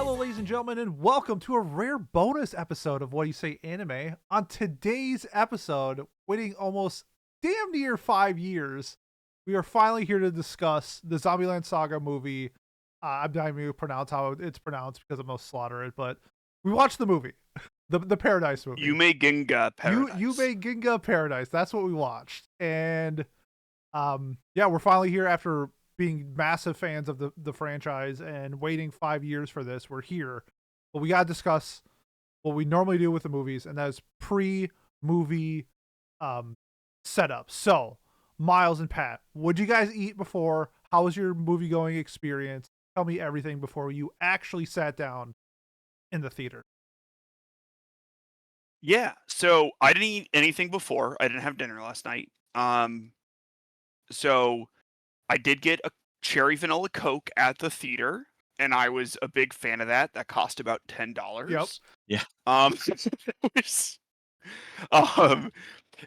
Hello, ladies and gentlemen, and welcome to a rare bonus episode of What Do You Say Anime. On today's episode, waiting almost damn near 5 years, we are finally here to discuss the Zombieland Saga movie. I'm not even going to pronounce how it's pronounced because I'm going to slaughter it, but we watched the movie, the Paradise movie. Yumeginga Paradise. Yumeginga Paradise. That's what we watched, and yeah, we're finally here after being massive fans of the franchise and waiting 5 years for this. We're here, but we gotta discuss what we normally do with the movies, and that is pre-movie setup. So, Miles and Pat, what'd you guys eat before? How was your movie going experience? Tell me everything before you actually sat down in the theater. Yeah, so I didn't eat anything before. I didn't have dinner last night. So I did get a cherry vanilla Coke at the theater, and I was a big fan of that. That cost about $10. Yep. Yeah. It was, um,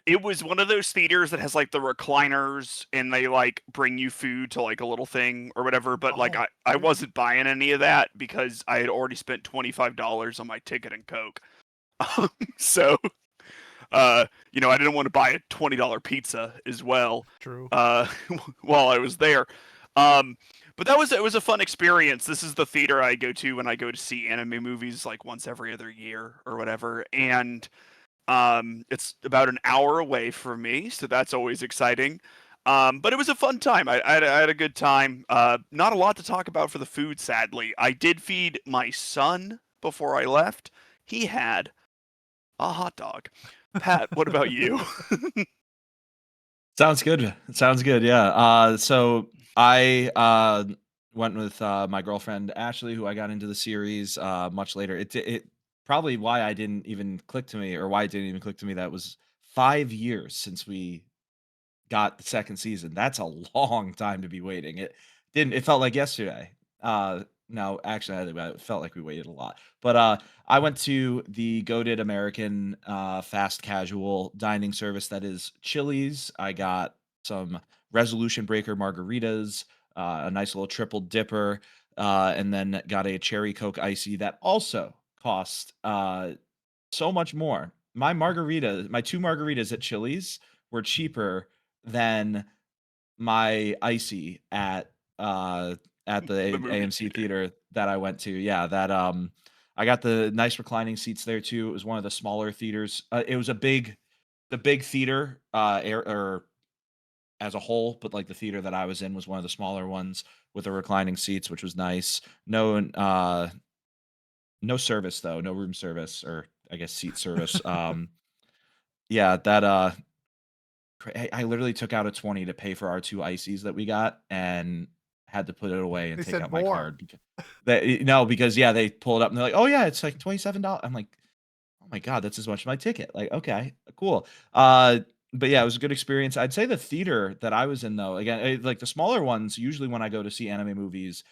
it was one of those theaters that has like the recliners, and they like bring you food to like a little thing or whatever. But like I wasn't buying any of that because I had already spent $25 on my ticket and Coke. So, I didn't want to buy a $20 pizza as well. True. While I was there. But it was a fun experience. This is the theater I go to when I go to see anime movies like once every other year or whatever. And it's about an hour away from me, so that's always exciting. But it was a fun time. I had a good time. Not a lot to talk about for the food, sadly. I did feed my son before I left. He had a hot dog. Pat, what about you? Sounds good. Sounds good. Yeah. So I went with my girlfriend Ashley, who I got into the series much later. It probably why I didn't even click to me, or why it didn't even click to me, that was 5 years since we got the second season. That's a long time to be waiting. It felt like yesterday. No, actually, I think about it, it felt like we waited a lot. But I went to the goated American fast casual dining service that is Chili's. I got some Resolution Breaker margaritas, a nice little triple dipper, and then got a cherry Coke icy that also cost so much more. My two margaritas at Chili's were cheaper than my icy at the The movie AMC theater. theater that I went to. Yeah, that I got the nice reclining seats there too. It was one of the smaller theaters. It was the big theater or as a whole, but like the theater that I was in was one of the smaller ones with the reclining seats, which was nice. No service though, no room service, or I guess seat service. Yeah, that I literally took out a 20 to pay for our 2 ices that we got and had to put it away and They take said out my more. card because yeah, they pull it up and they're like, "Oh yeah, it's like $27." I'm like, "Oh my god, that's as much as my ticket." Like, "Okay, cool." But yeah, it was a good experience. I'd say the theater that I was in though, again, like the smaller ones, usually when I go to see anime movies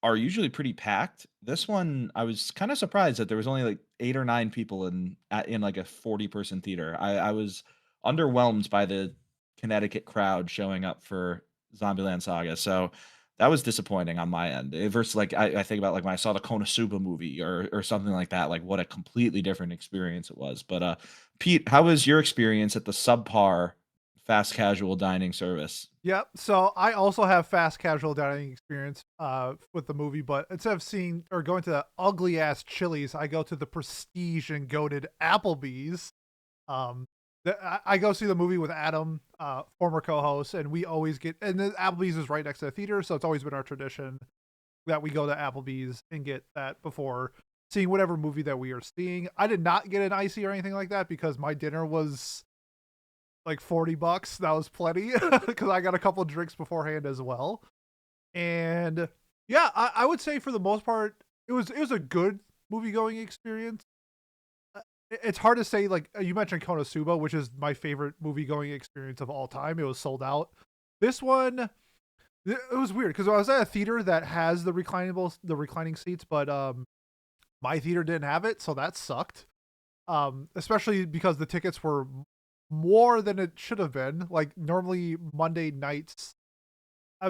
are usually pretty packed. This one, I was kind of surprised that there was only like 8 or 9 people in like a 40-person theater. I was underwhelmed by the Connecticut crowd showing up for Zombieland Saga. So that was disappointing on my end. Versus like I think about like when I saw the Konosuba movie or something like that, like what a completely different experience it was. But Pete, how was your experience at the subpar fast casual dining service? Yep. So I also have fast casual dining experience with the movie, but instead of seeing or going to the ugly ass Chili's, I go to the prestige and goated Applebee's. I go see the movie with Adam, former co-host, and we always get, and the Applebee's is right next to the theater, so it's always been our tradition that we go to Applebee's and get that before seeing whatever movie that we are seeing. I did not get an icy or anything like that because my dinner was like $40. That was plenty because I got a couple of drinks beforehand as well. And yeah, I would say for the most part, it was a good movie going experience. It's hard to say, like you mentioned Konosuba, which is my favorite movie going experience of all time. It was sold out. This one, it was weird because I was at a theater that has the reclining seats, but my theater didn't have it, so that sucked. Especially because the tickets were more than it should have been. Like normally Monday nights,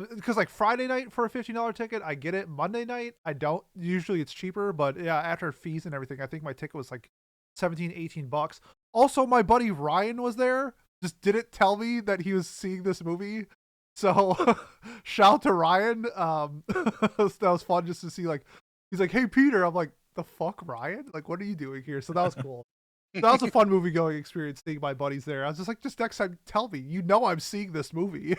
because like Friday night for a $15 ticket, I get it. Monday night, I don't. Usually it's cheaper, but yeah, after fees and everything, I think my ticket was like 17, $18. Also, my buddy Ryan was there. Just didn't tell me that he was seeing this movie. So shout out to Ryan. That was fun just to see like he's like, "Hey Peter," I'm like, "The fuck, Ryan? Like, what are you doing here?" So that was cool. That was a fun movie going experience seeing my buddies there. I was just like, just next time, tell me. You know I'm seeing this movie.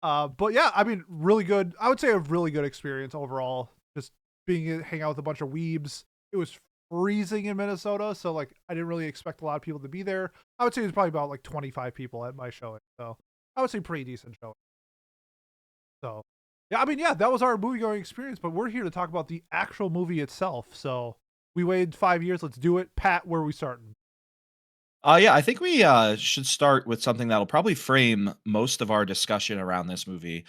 But yeah, I mean, really good. I would say a really good experience overall. Just hang out with a bunch of weebs. It was freezing in Minnesota, so like I didn't really expect a lot of people to be there. I would say there's probably about like 25 people at my showing. So I would say pretty decent showing. So yeah, I mean, yeah, that was our movie going experience, but we're here to talk about the actual movie itself. So we waited 5 years. Let's do it. Pat, where are we starting? Yeah, I think we should start with something that'll probably frame most of our discussion around this movie.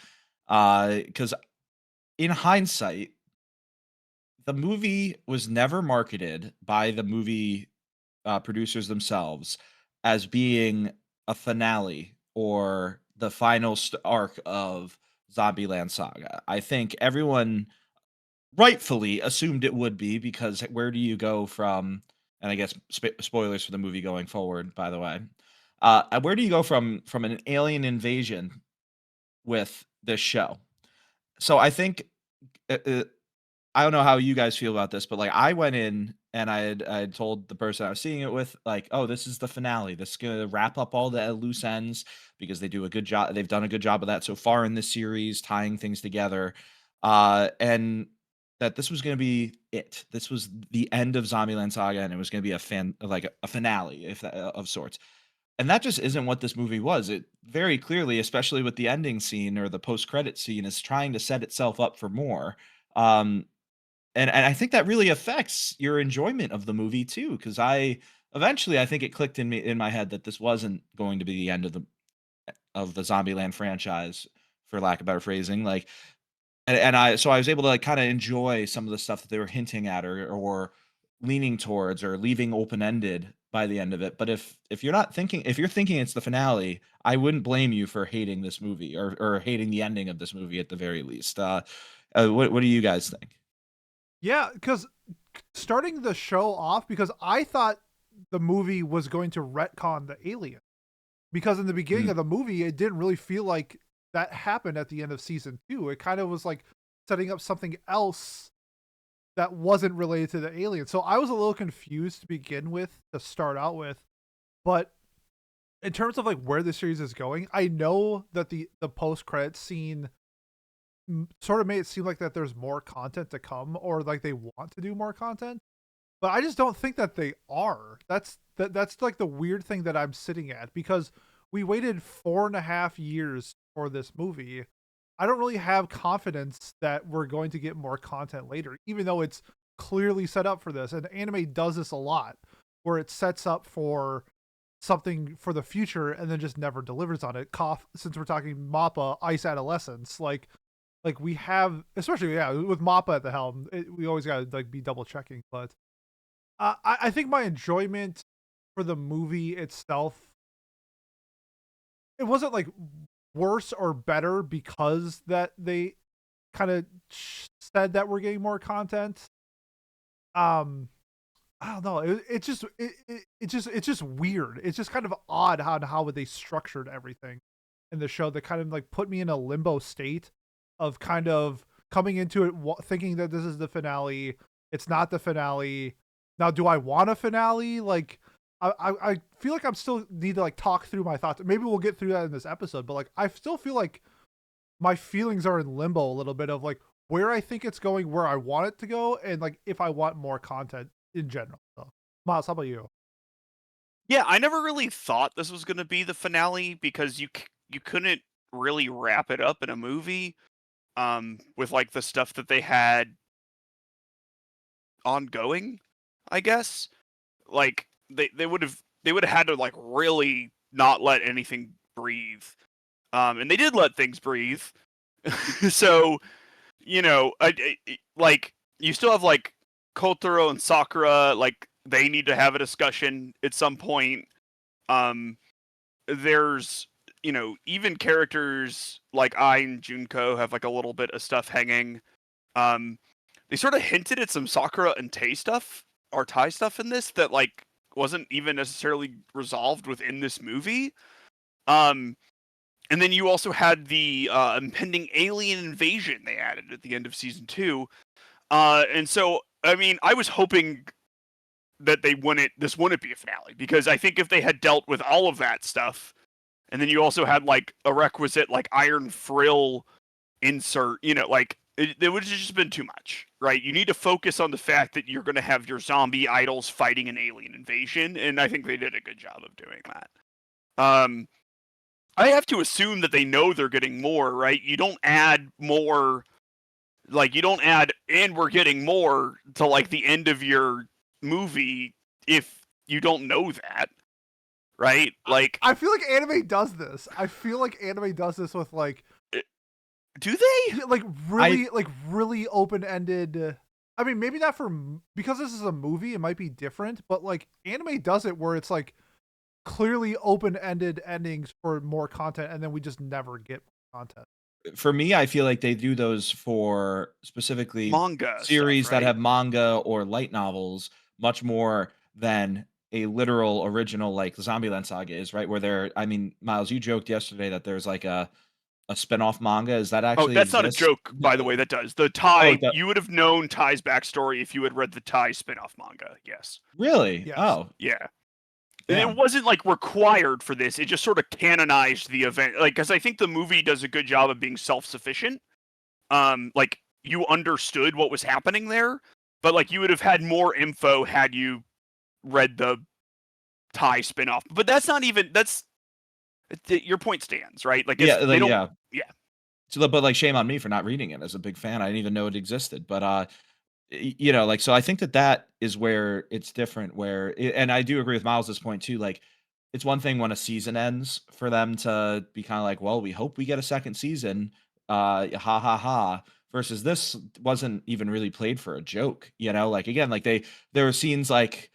Because in hindsight, the movie was never marketed by the movie producers themselves as being a finale or the final arc of Zombieland Saga. I think everyone rightfully assumed it would be because where do you go from, and I guess spoilers for the movie going forward, by the way. Where do you go from an alien invasion with this show? So I think I don't know how you guys feel about this, but like I went in and I had told the person I was seeing it with, like, oh, this is the finale. This is gonna wrap up all the loose ends because they do a good job. They've done a good job of that so far in this series, tying things together. And that this was gonna be it. This was the end of Zombieland Saga, and it was gonna be a finale, if that, of sorts. And that just isn't what this movie was. It very clearly, especially with the ending scene or the post-credit scene, is trying to set itself up for more. Um, and I think that really affects your enjoyment of the movie too, because I think it clicked in my head that this wasn't going to be the end of the Zombieland franchise, for lack of better phrasing. Like, and I was able to like kind of enjoy some of the stuff that they were hinting at or leaning towards or leaving open ended by the end of it. But if you're thinking it's the finale, I wouldn't blame you for hating this movie or hating the ending of this movie at the very least. What do you guys think? Yeah, because starting the show off, because I thought the movie was going to retcon the alien. Because in the beginning Mm. of the movie, it didn't really feel like that happened at the end of season 2. It kind of was like setting up something else that wasn't related to the alien. So I was a little confused to begin with, to start out with. But in terms of like where the series is going, I know that the post credits scene sort of made it seem like that there's more content to come, or like they want to do more content, but I just don't think that they are. That's like the weird thing that I'm sitting at, because we waited 4.5 years for this movie. I don't really have confidence that we're going to get more content later, even though it's clearly set up for this. And anime does this a lot, where it sets up for something for the future and then just never delivers on it. Since we're talking Mappa, Ice Adolescence, like we have, especially with Mappa at the helm, we always gotta like be double checking. But I think my enjoyment for the movie itself, it wasn't like worse or better because that they kind of said that we're getting more content. Um, I don't know. It's just weird. It's just kind of odd how they structured everything in the show that kind of like put me in a limbo state of kind of coming into it thinking that this is the finale. It's not the finale. Now, do I want a finale? Like, I feel like I'm still need to like talk through my thoughts. Maybe we'll get through that in this episode, but like I still feel like my feelings are in limbo a little bit of like where I think it's going, where I want it to go, and like if I want more content in general. So, Miles, how about you? Yeah, I never really thought this was going to be the finale because you couldn't really wrap it up in a movie with like the stuff that they had ongoing, I guess. Like they would have had to like really not let anything breathe. And they did let things breathe. So, like you still have like Kotaro and Sakura, like they need to have a discussion at some point. Um there's even characters like I and Junko have like a little bit of stuff hanging. They sort of hinted at some Sakura and Tai stuff or Tai stuff in this that like wasn't even necessarily resolved within this movie. And then you also had the impending alien invasion they added at the end of season 2. And so, I mean, I was hoping that this wouldn't be a finale, because I think if they had dealt with all of that stuff, and then you also had like a requisite like Iron Frill insert, like it would have just been too much, right? You need to focus on the fact that you're going to have your zombie idols fighting an alien invasion, and I think they did a good job of doing that. I have to assume that they know they're getting more, right? You don't add more, like you don't add and we're getting more to like the end of your movie if you don't know that, right? Like, I feel like anime does this. I feel like anime does this with like, do they? like really open-ended. I mean, maybe not because this is a movie, it might be different, but like anime does it where it's like clearly open-ended endings for more content, and then we just never get more content. For me, I feel like they do those for specifically Manga series stuff, that right? have manga or light novels much more than a literal original like the Zombieland Saga is, right? Where I mean, Miles, you joked yesterday that there's like a spin-off manga. Is that Oh, actually that's not a exists? joke, by the way. That does. The Oh, Tai, you would have known Tai's backstory if you had read the Tai spin-off manga. Yes. really? Yes. Oh, Yeah. And damn. it wasn't like required for this. It just sort of canonized the event. Like, because I think the movie does a good job of being self-sufficient. Like you understood what was happening there, but like you would have had more info had you read the Tai spin-off. But that's not even your point stands, right? Like Yeah, they don't. yeah. Yeah. So, but like, shame on me for not reading it as a big fan. I didn't even know it existed. But you know, like, so I think that is where it's different. And I do agree with Miles's point too. Like, it's one thing when a season ends for them to be kind of like, well, we hope we get a second season. Ha ha ha. Versus this wasn't even really played for a joke. You know, like again, like there were scenes like,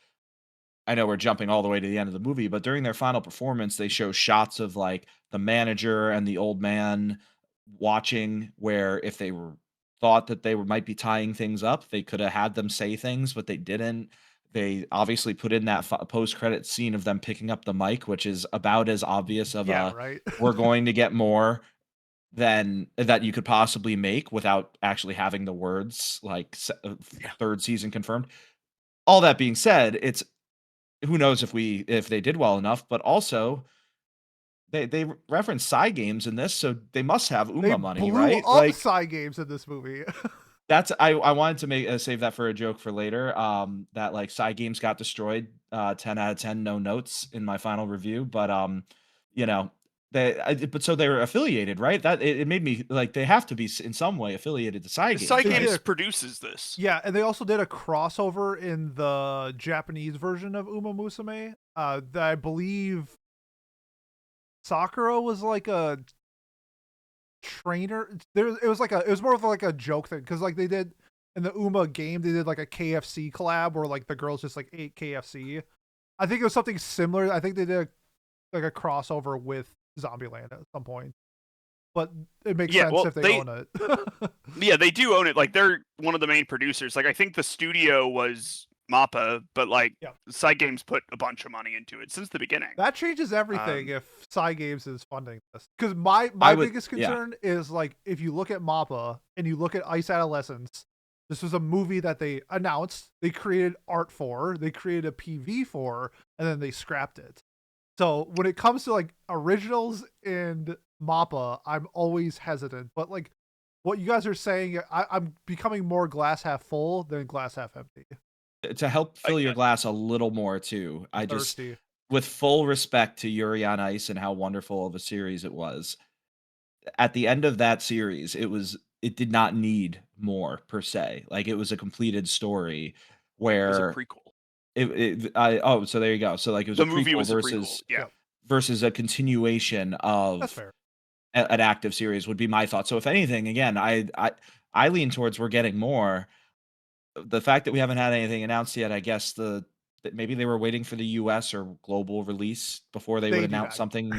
I know we're jumping all the way to the end of the movie, but during their final performance, they show shots of like the manager and the old man watching, where if they were thought that might be tying things up, they could have had them say things, but they didn't. They obviously put in that post-credit scene of them picking up the mic, which is about as obvious of Yeah, a right. we're going to get more than that you could possibly make without actually having the words like third season confirmed. All that being said, it's who knows if they did well enough, but also they reference side games in this, so they must have They UMA money, blew right? up Like side games in this movie. that's I wanted to make save that for a joke for later. That like side games got destroyed. 10 out of 10, no notes in my final review, but you know. But so they're affiliated, right? That it made me like they have to be in some way affiliated to side games. Side They Games did. produces this. Yeah, and they also did a crossover in the Japanese version of Uma Musume. That I believe Sakura was like a trainer. It was more of like a joke thing, because like they did in the Uma game, they did like a KFC collab where like the girls just like ate KFC. I think it was something similar. I think they did like a crossover with Zombieland at some point. But it makes sense if they own it. Yeah, they do own it. Like they're one of the main producers. Like I think the studio was MAPPA, but like Side Games put a bunch of money into it since the beginning. That changes everything if Side Games is funding this. Because my biggest concern is like if you look at MAPPA and you look at Ice Adolescence, this was a movie that they announced, they created art for, they created a PV for, and then they scrapped it. So when it comes to like originals and MAPPA, I'm always hesitant. But like what you guys are saying, I'm becoming more glass half full than glass half empty. To help fill your glass a little more too, I just, Thirsty. with full respect to Yuri on Ice and how wonderful of a series it was, at the end of that series, it did not need more per se. Like it was a completed story It was a where prequel. so there you go. So like it was The a movie prequel was a prequel. Yeah. versus a continuation That's of fair. an active series would be my thought. So if anything, again, I lean towards we're getting more. The fact that we haven't had anything announced yet, I guess that maybe they were waiting for the US or global release before they would They do announce not. something.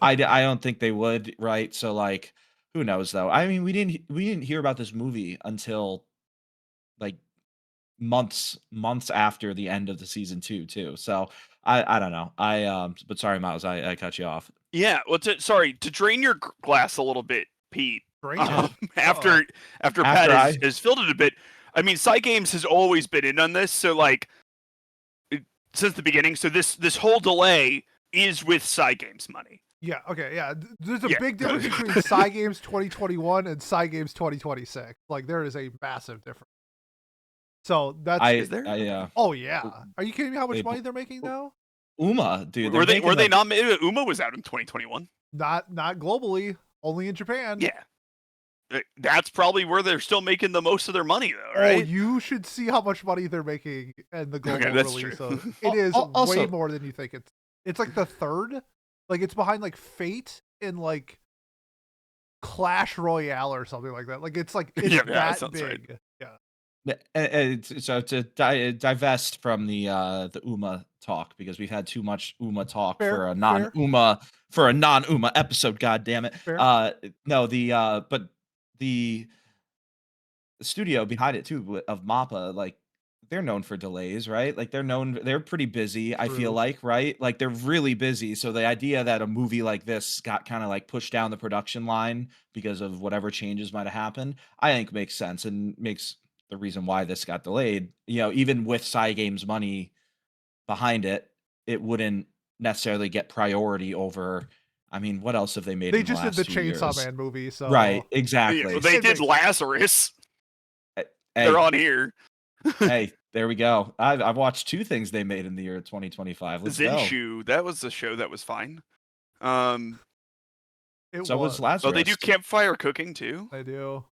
I don't think they would, right? So, like, who knows though? I mean, we didn't hear about this movie until, like, months after the end of the season 2 too. So, I don't know. But sorry, Miles, I cut you off. Yeah, well, to drain your glass a little bit, Pete. Drain Yeah. it. After Pat After I has filled it a bit. I mean, Games has always been in on this, so like since the beginning. So this whole delay is with Games money. Yeah, okay, yeah. There's a Yeah. big difference between Games 2021 and Games 2026. Like, there is a massive difference. So that's Is there? Oh yeah. Are you kidding me how much They money they're making now? Uma, dude, Were they're they making, not? Uma was out in 2021. Not globally, only in Japan. Yeah. That's probably where they're still making the most of their money, though, Oh, right? you should see how much money they're making in the global Okay, that's release. true. So it is Also- way more than you think. It's like the third. Like, it's behind like Fate and like Clash Royale or something like that. Like, it's Yeah, that that sounds big. right. Yeah. So to divest from the Uma talk, because we've had too much Uma talk Fair, for a non-Uma episode. God damn it! Fair. No, but the studio behind it too of Mappa, like, they're known for delays, right? Like, they're pretty busy. I feel True. like, right? Like, they're really busy. So the idea that a movie like this got kind of like pushed down the production line because of whatever changes might have happened, I think makes sense and makes the reason why this got delayed. Even with Games money behind it, it wouldn't necessarily get priority over. I mean, what else have they made? They in the just did last the 2 Chainsaw years? Man movie, so Right, Yeah, exactly. well, they It did makes- Lazarus. Hey, They're on here. hey, there we go. I've watched 2 things they made in the year 2025. Let's go. Zinshu, that was a show that was fine. Um, it So was oh, Lazarus. they do campfire cooking too. They do.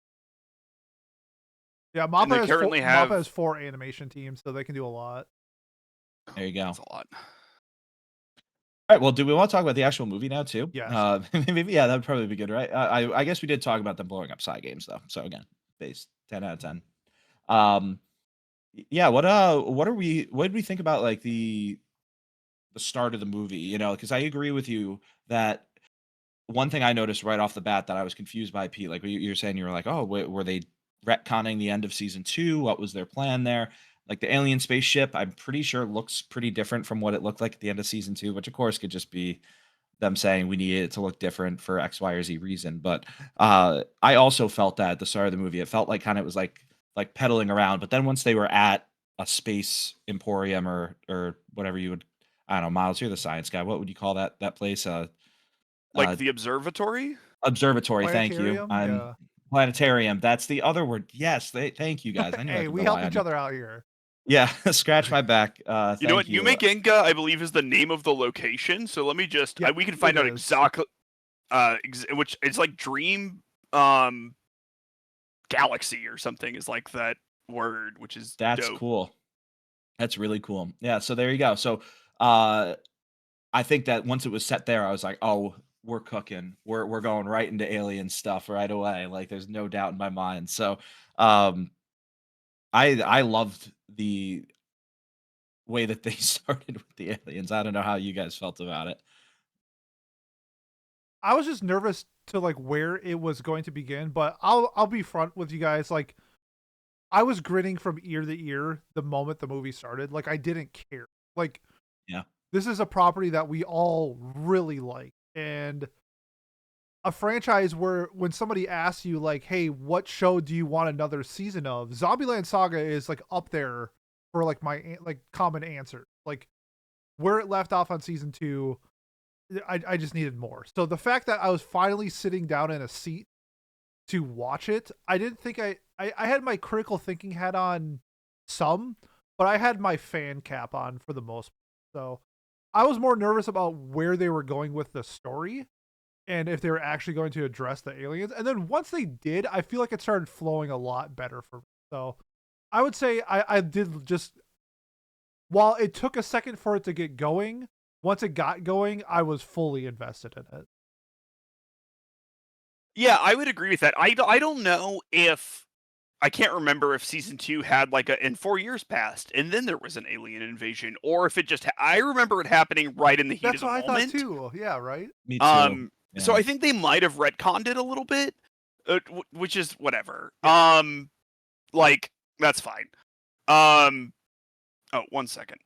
Yeah, And Mappa they has currently Mappa have- has 4 animation teams, so they can do a lot. There you go. That's a lot. All right. Well, do we want to talk about the actual movie now too? Yes. Maybe. Yeah, that would probably be good, right? I guess we did talk about them blowing up Games though. So again, base 10 out of 10. Yeah. What did we think about, like, the start of the movie? Because I agree with you that one thing I noticed right off the bat that I was confused by, Pete, like you're saying, you were like, oh, were they retconning the end of season 2? What was their plan there? Like, the alien spaceship, I'm pretty sure looks pretty different from what it looked like at the end of season 2, which of course could just be them saying we needed it to look different for X, Y, or Z reason. But I also felt that at the start of the movie, it felt like it was like pedaling around. But then once they were at a space emporium or whatever you would, I don't know, Miles, you're the science guy. What would you call that place? Like Uh, the observatory. Observatory. Thank you. Planetarium? Yeah. Planetarium. That's the other word. Yes. Thank you guys. I knew I Hey, could we help rely each on you. other out here. Yeah. Scratch my back. You know Thank what? you. Yumeginga, I believe, is the name of the location. So let me just Yeah, we can find it out is. exactly. Which it's like Dream Galaxy or something is like that word, which is That's dope. cool. That's really cool. Yeah. So there you go. So I think that once it was set there, I was like, oh, we're cooking. We're going right into alien stuff right away. Like, there's no doubt in my mind. So I loved the way that they started with the aliens. I don't know how you guys felt about it. I was just nervous to like where it was going to begin, but I'll be front with you guys. Like, I was grinning from ear to ear the moment the movie started. Like, I didn't care. Like, Yeah. this is a property that we all really like, and a franchise where when somebody asks you like, "Hey, what show do you want another season of?" Zombieland Saga is like up there for like my like common answer. Like, where it left off on season 2, I just needed more. So the fact that I was finally sitting down in a seat to watch it, I didn't think I had my critical thinking hat on some, but I had my fan cap on for the most part. So I was more nervous about where they were going with the story and if they were actually going to address the aliens. And then once they did, I feel like it started flowing a lot better for me. So I would say I did just, while it took a second for it to get going, once it got going, I was fully invested in it. Yeah, I would agree with that. I don't know if I can't remember if season 2 had like and 4 years passed, and then there was an alien invasion, or if it just. I remember it happening right in the heat That's of the what I thought moment. too. Yeah, right. Me too. So Yeah. I think they might have retconned it a little bit, which is whatever. Yeah. Like that's fine. Oh, 1 second.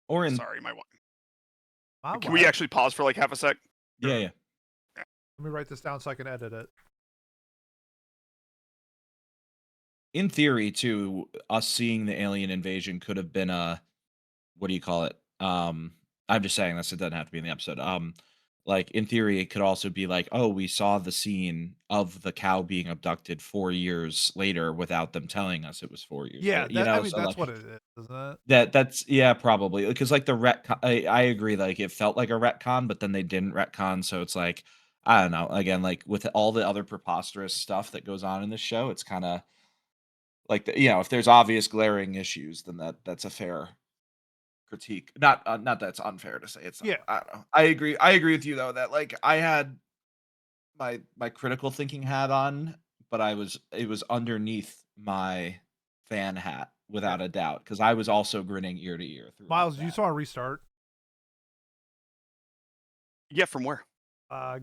Or in Sorry, my Wow, Can we actually pause for like half a sec? yeah, yeah. Let me write this down so I can edit it. In theory, too, us seeing the alien invasion could have been a what do you call it? I'm just saying this, it doesn't have to be in the episode. Like in theory, it could also be like, oh, we saw the scene of the cow being abducted 4 years later without them telling us it was 4 years Yeah, later. You I know, mean so that's like what it is, isn't it? that's yeah, probably because like the retcon. I agree, like it felt like a retcon, but then they didn't retcon, so it's like I don't know. Again, like with all the other preposterous stuff that goes on in this show, it's kind of like if there's obvious glaring issues, then that's a fair critique. Not that it's unfair to say it's not. Yeah. I don't know. I agree. I agree with you though that like I had my critical thinking hat on, but it was underneath my fan hat without a doubt because I was also grinning ear to ear through Miles, do you that. just want to restart? Yeah, from where?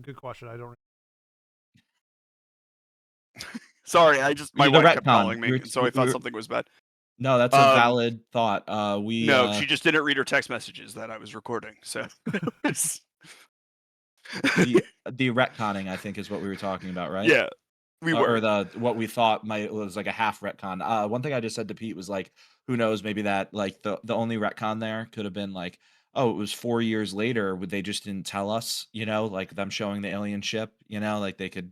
Good question. I don't. Sorry, my The wife kept retcon. calling me, and so I thought something was bad. No, that's a valid thought. No, she just didn't read her text messages that I was recording. So the retconning, I think, is what we were talking about, right? yeah, we were. Or the what we thought was like a half retcon. One thing I just said to Pete was like, who knows? Maybe that like the only retcon there could have been like, oh, it was 4 years later. Would they just didn't tell us? Like them showing the alien ship. Like they could.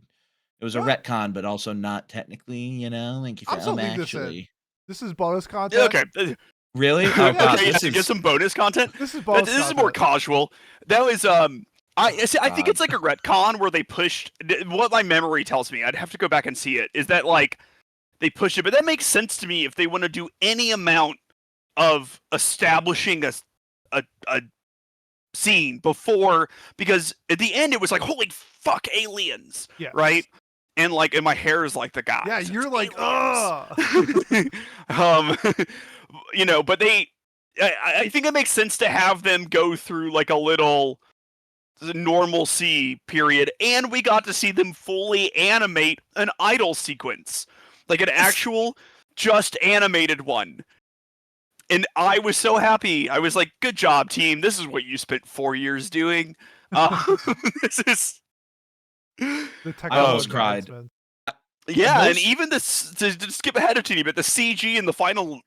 It was a What? retcon, but also not technically. Like you I'm still leaving this in. actually. This is bonus content. Okay. Really? Oh Yeah, god, Okay, this yeah, is get some bonus content. This is bonus This is content. more casual. That was I think God. it's like a retcon where they pushed what my memory tells me. I'd have to go back and see it. Is that like they push it, but that makes sense to me if they want to do any amount of establishing a scene before, because at the end it was like holy fuck aliens, Yes. right? And my hair is like the guy. Yeah, you're like, But I think it makes sense to have them go through like a little normalcy period, and we got to see them fully animate an idol sequence, like an actual just animated one. And I was so happy. I was like, good job, team. This is what you spent 4 years doing. This is the I almost cried. advancement. Yeah, and even this, to skip ahead a teeny bit, the CG in the final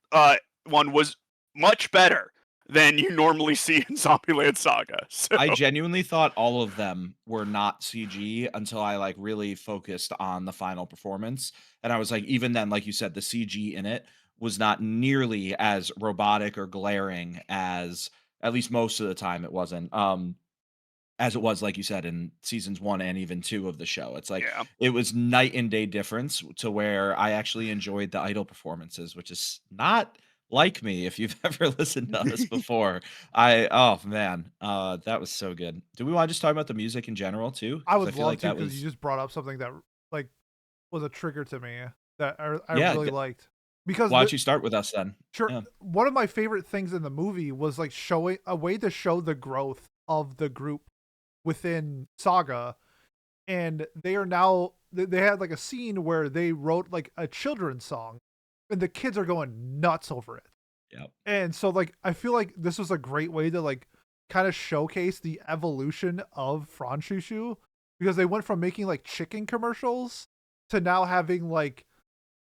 one was much better than you normally see in Zombieland Saga. So. I genuinely thought all of them were not CG until I like really focused on the final performance. And I was like, even then, like you said, the CG in it was not nearly as robotic or glaring as, at least most of the time it wasn't. As it was, like you said, in seasons 1 and even 2 of the show. It's like it was night and day difference to where I actually enjoyed the idol performances, which is not like me if you've ever listened to us before. Oh man, that was so good. Do we want to just talk about the music in general too? I would feel love like to, that because was you just brought up something that like was a trigger to me that I Yeah, really liked. Because why don't you start with us then? Sure. Yeah. One of my favorite things in the movie was like showing a way to show the growth of the group within Saga, and they are now they had like a scene where they wrote like a children's song, and the kids are going nuts over it. Yep. And so like I feel like this was a great way to like kind of showcase the evolution of Franchushu, because they went from making like chicken commercials to now having like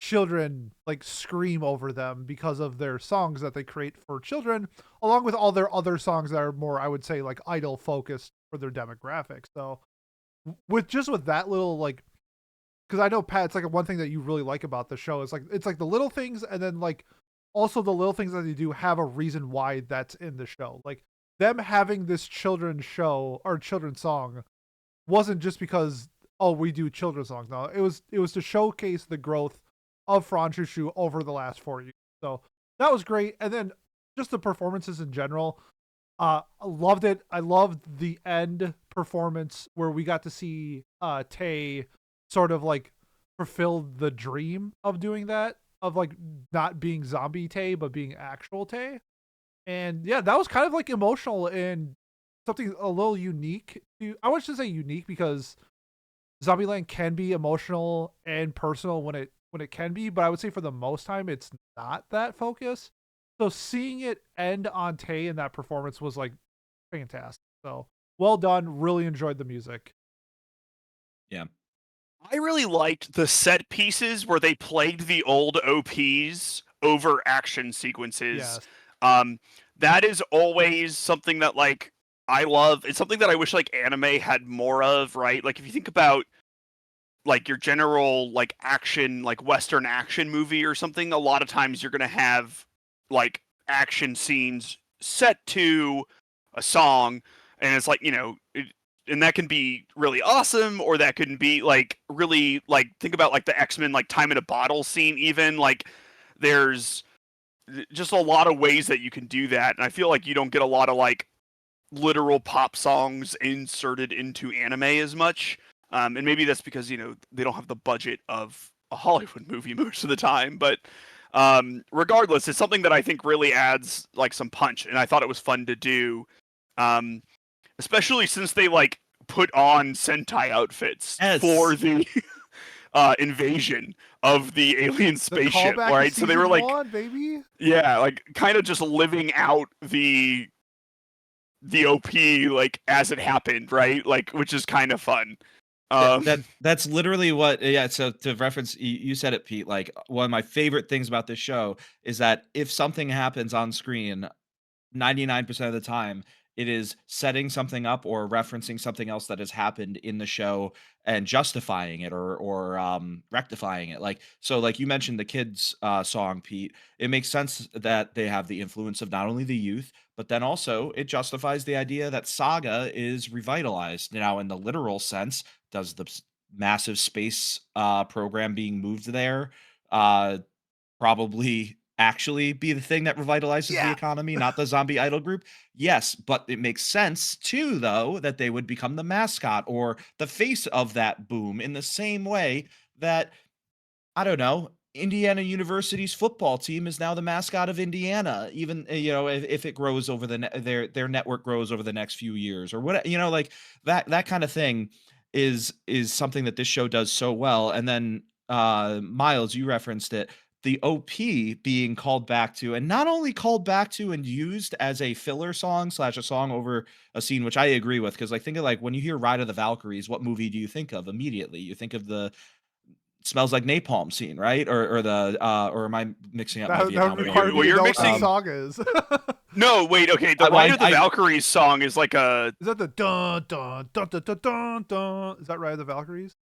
children like scream over them because of their songs that they create for children, along with all their other songs that are more, I would say, like idol focused for their demographic. So with that little like, because I know Pat, it's like one thing that you really like about the show is like it's like the little things, and then like also the little things that they do have a reason why that's in the show. Like them having this children's show or children's song wasn't just because, oh, we do children's songs. No, it was to showcase the growth of Franchushu over the last 4 years. So that was great. And then just the performances in general, I loved it. I loved the end performance where we got to see Tay sort of like fulfilled the dream of doing that, of like not being zombie Tay but being actual Tay. And yeah, that was kind of like emotional and something a little unique to, I want to say unique because Zombieland can be emotional and personal when it can be, but I would say for the most time it's not that focus. So seeing it end on Tay in that performance was like fantastic. So well done. Really enjoyed the music. Yeah. I really liked the set pieces where they played the old OPs over action sequences. Yes. Um, that is always something that like I love. It's something that I wish like anime had more of, right? Like if you think about like your general like action, like Western action movie or something, a lot of times you're gonna have like action scenes set to a song, and it's like and that can be really awesome, or that can be like really like think about like the X-Men like Time in a Bottle scene, even like there's just a lot of ways that you can do that, and I feel like you don't get a lot of like literal pop songs inserted into anime as much. And maybe that's because they don't have the budget of a Hollywood movie most of the time. But regardless, it's something that I think really adds like some punch, and I thought it was fun to do, especially since they like put on Sentai outfits for the invasion of the alien spaceship, right? So they were like, baby. Yeah, like kind of just living out the OP like as it happened, right? Like, which is kind of fun. That's literally what. Yeah. So to reference, you said it, Pete. Like one of my favorite things about this show is that if something happens on screen, 99% of the time, it is setting something up or referencing something else that has happened in the show and justifying it or rectifying it. Like so, like you mentioned the kids song, Pete. It makes sense that they have the influence of not only the youth, but then also it justifies the idea that Saga is revitalized now in the literal sense. Does the massive space program being moved there uh, probably actually be the thing that revitalizes the Yeah. economy, not the zombie idol group? Yes, but it makes sense too, though, that they would become the mascot or the face of that boom in the same way that, I don't know, Indiana University's football team is now the mascot of Indiana, even if it grows over their network grows over the next few years or what, like that kind of thing is something that this show does so well. And then Miles, you referenced it, the OP being called back to, and not only called back to and used as a filler song slash a song over a scene, which I agree with, because like think of like when you hear Ride of the Valkyries, what movie do you think of immediately? You think of the Smells Like Napalm scene, right? Or the or am I mixing up my That Vietnam? would require me to know what the song is. No, wait, okay. The Ride of the Valkyries song is like a. Is that the dun dun dun dun dun dun dun? Is that Ride of the Valkyries?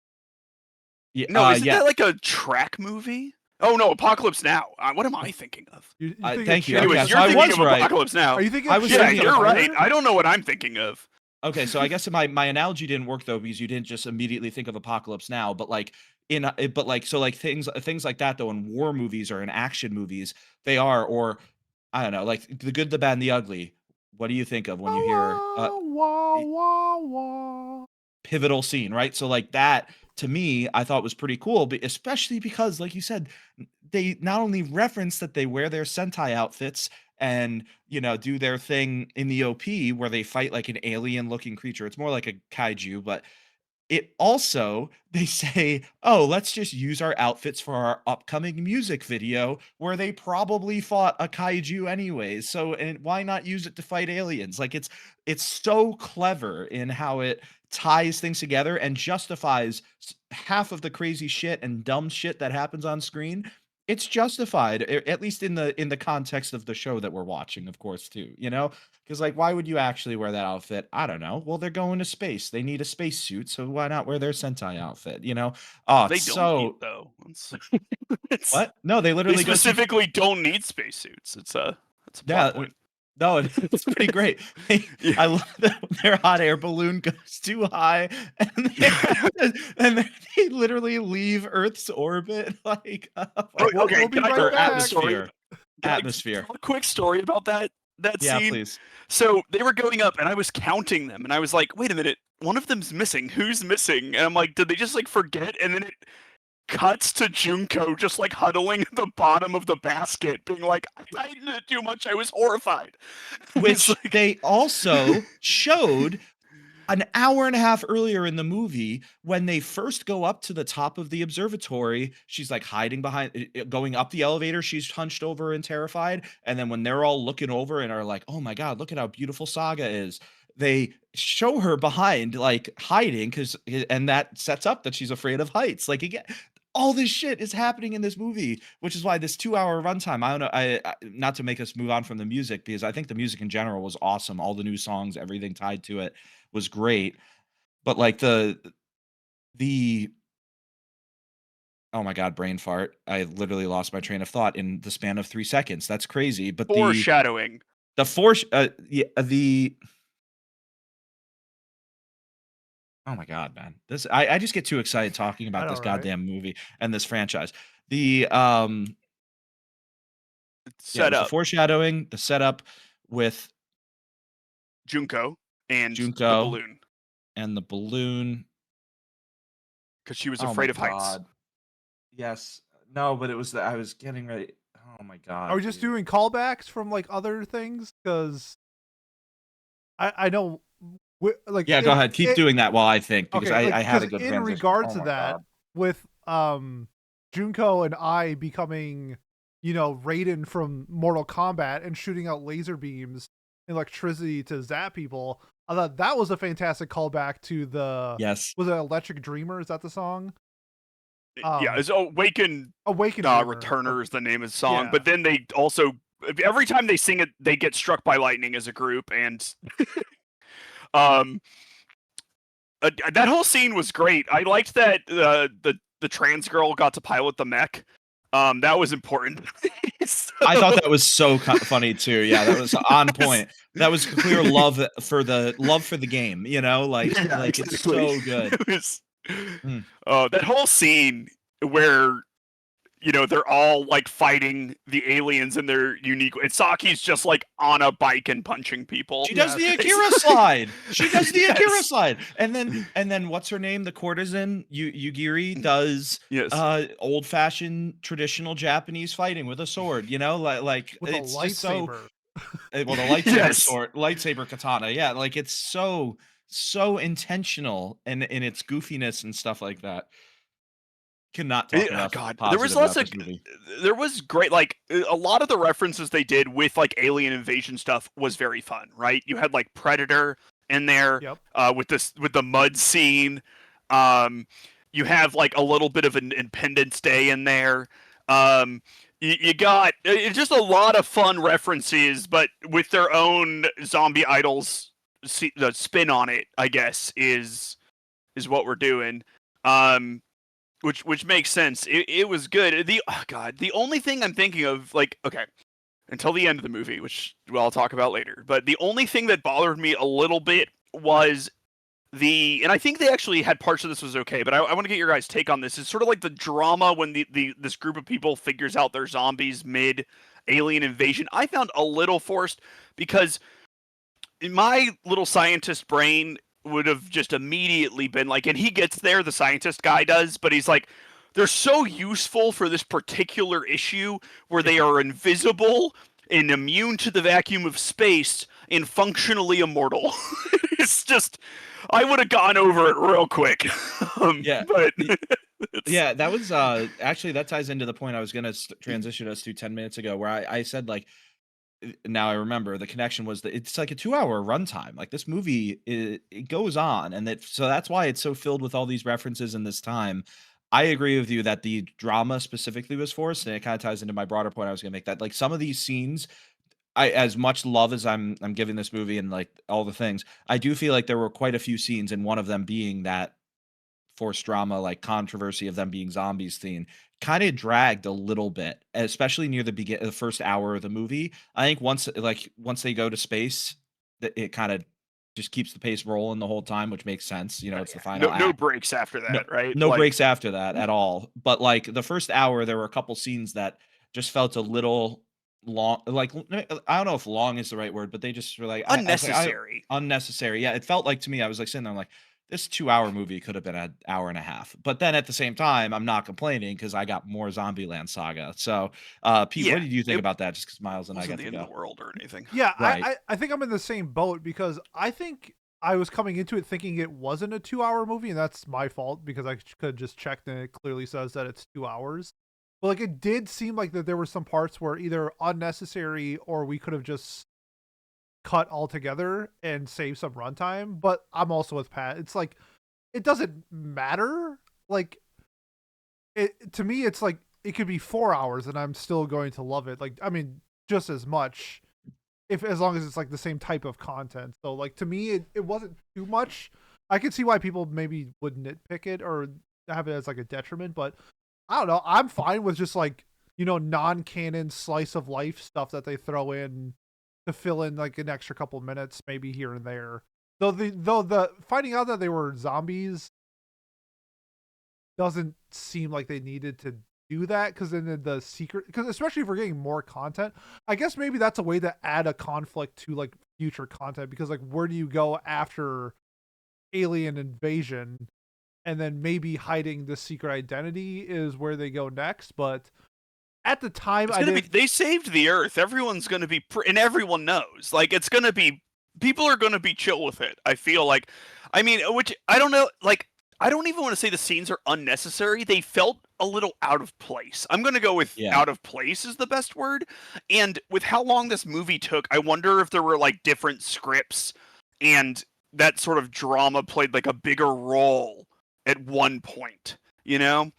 Yeah, no, isn't that like a track movie? Oh no, Apocalypse Now. What am I thinking of? Thank you. Anyways, okay, you're so thinking of Apocalypse Now. Are you thinking? Yeah, you're right. I don't know what I'm thinking of. Okay, so I guess my analogy didn't work though because you didn't just immediately think of Apocalypse Now, but like but like so like things like that though in war movies or in action movies they are, or I don't know, like The Good, the Bad, and the Ugly. What do you think of when you hear pivotal scene, right? So like that to me, I thought was pretty cool, but especially because, like you said, they not only reference that they wear their Sentai outfits and do their thing in the OP where they fight like an alien looking creature. It's more like a kaiju, but it also they say, "Oh, let's just use our outfits for our upcoming music video where they probably fought a kaiju anyways. So and why not use it to fight aliens?" Like it's so clever in how it ties things together and justifies half of the crazy shit and dumb shit that happens on screen. It's justified, at least in the context of the show that we're watching, of course, too. Because like, why would you actually wear that outfit? I don't know. Well, they're going to space. They need a space suit, so why not wear their Sentai outfit? Oh, they it's don't need, so. though. What? No, they literally specifically don't need spacesuits. That's a plot point. No, it's pretty great. I love that when their hot air balloon goes too high, and they literally leave Earth's orbit. Like, we'll be right back. Atmosphere. A quick story about that yeah, scene. Please. So they were going up, and I was counting them, and I was like, "Wait a minute, one of them's missing. Who's missing?" And I'm like, "Did they just like forget?" And then cuts to Junko just like huddling at the bottom of the basket, being like, "I tightened it too much. I was horrified." It's Which like, they also showed an hour and a half earlier in the movie when they first go up to the top of the observatory. She's like hiding behind, going up the elevator. She's hunched over and terrified. And then when they're all looking over and are like, "Oh my God, look at how beautiful Saga is," they show her behind, like hiding, and that sets up that she's afraid of heights. Like, again, all this shit is happening in this movie, which is why this 2-hour runtime. I don't know. Not to make us move on from the music, because I think the music in general was awesome. All the new songs, everything tied to it was great. But like the oh my God, brain fart. I literally lost my train of thought in the span of 3 seconds. That's crazy. But foreshadowing. the force yeah, the oh my God, man. I just get too excited talking I about know, this right? goddamn movie and this franchise. The Yeah, it Set was the up foreshadowing, the setup with Junko and the Junko balloon and the balloon. because she was Oh my afraid of heights. God. Yes. No, but it was I was getting ready. Oh my Are God, we just dude. doing callbacks from like other things? Because I know, like Yeah, go ahead. Keep it doing that while I think, because okay, I like had because a good in transition. regards Oh to my that, God. with Junko and I becoming, Raiden from Mortal Kombat and shooting out laser beams and electricity to zap people, I thought that was a fantastic callback to the Yes. was it Electric Dreamer? Is that the song? Yeah, Um, it's Awaken Awaken Dreamer. Returner is the name of the song. Yeah. But then they also, every time they sing it, they get struck by lightning as a group, and um, that whole scene was great. I liked that the trans girl got to pilot the mech. That was important. So, I thought that was so funny too. Yeah, that was on yes. point. That was clear love for the game, Yeah, like it's exactly. so good. It was, Mm. that whole scene where they're all like fighting the aliens in their unique. And Saki's just like on a bike and punching people. She does the Yes. Akira slide. She does the Akira Yes. slide. And then what's her name? The courtesan, Yugiri, does Yes. old-fashioned traditional Japanese fighting with a sword, like With a it's just so lightsaber. well, the lightsaber Yes. sword, lightsaber katana. Yeah, like it's so intentional and in its goofiness and stuff like that. Cannot talk enough God, there was positive lots about of. this movie. There was great, like a lot of the references they did with like alien invasion stuff was very fun, right? You had like Predator in there, Yep. with the mud scene. Um, you have like a little bit of an Independence Day in there. You got just a lot of fun references, but with their own zombie idols. The spin on it, I guess, is what we're doing. Um, which makes sense. It was good. The only thing I'm thinking of, like, okay, until the end of the movie, which I'll talk about later, but the only thing that bothered me a little bit was and I think they actually had parts of this was okay, but I want to get your guys' take on this. It's sort of like the drama when this group of people figures out they're zombies mid alien invasion. I found a little forced because in my little scientist brain would have just immediately been like, and he gets there, the scientist guy does, but he's like, they're so useful for this particular issue where they are invisible and immune to the vacuum of space and functionally immortal. It's just, I would have gone over it real quick. Yeah. But Yeah, that was actually that ties into the point I was gonna transition us to 10 minutes ago, where I said like now I remember the connection was that it's like a 2-hour runtime. Like this movie, it goes on, and so that's why it's so filled with all these references in this time. I agree with you that the drama specifically was forced, and it kind of ties into my broader point I was gonna make, that like some of these scenes, as much love as I'm giving this movie and like all the things, I do feel like there were quite a few scenes, and one of them being that forced drama, like controversy of them being zombies theme, kind of dragged a little bit, especially near the first hour of the movie. I think once they go to space, it kind of just keeps the pace rolling the whole time, which makes sense. It's the final no act. breaks after No, that, right? no Like, breaks after that at all. But like the first hour, there were a couple scenes that just felt a little long. Like I don't know if long is the right word, but they just were like I was like unnecessary. unnecessary. Yeah, it felt like to me. I was like sitting there, I'm like, this 2-hour movie could have been an hour and a half. But then at the same time, I'm not complaining because I got more Zombieland Saga. So, Pete, what Yeah, did you think it about that? Just because Miles and I wasn't got the to end of go. the world or anything. Yeah, Right. I think I'm in the same boat because I think I was coming into it thinking it wasn't a 2-hour movie, and that's my fault because I could have just checked and it clearly says that it's 2 hours. But like it did seem like that there were some parts where either unnecessary or we could have just cut altogether and save some runtime. But I'm also with Pat. It's like it doesn't matter. Like it to me, it's like it could be 4 hours and I'm still going to love it. Like I mean, just as much if as long as it's like the same type of content. So like to me, it wasn't too much. I could see why people maybe would nitpick it or have it as like a detriment, but I don't know. I'm fine with just like non-canon slice of life stuff that they throw in to fill in like an extra couple minutes, maybe here and there. Though the finding out that they were zombies doesn't seem like they needed to do that because then the secret because especially if we're getting more content, I guess maybe that's a way to add a conflict to like future content because like where do you go after alien invasion and then maybe hiding the secret identity is where they go next. But at the time, They saved the Earth. Everyone's gonna be, and everyone knows. Like it's gonna be, people are gonna be chill with it. I feel like, I mean, which I don't know. Like I don't even want to say the scenes are unnecessary. They felt a little out of place. I'm gonna go with Yeah. out of place is the best word. And with how long this movie took, I wonder if there were like different scripts and that sort of drama played like a bigger role at one point. You know.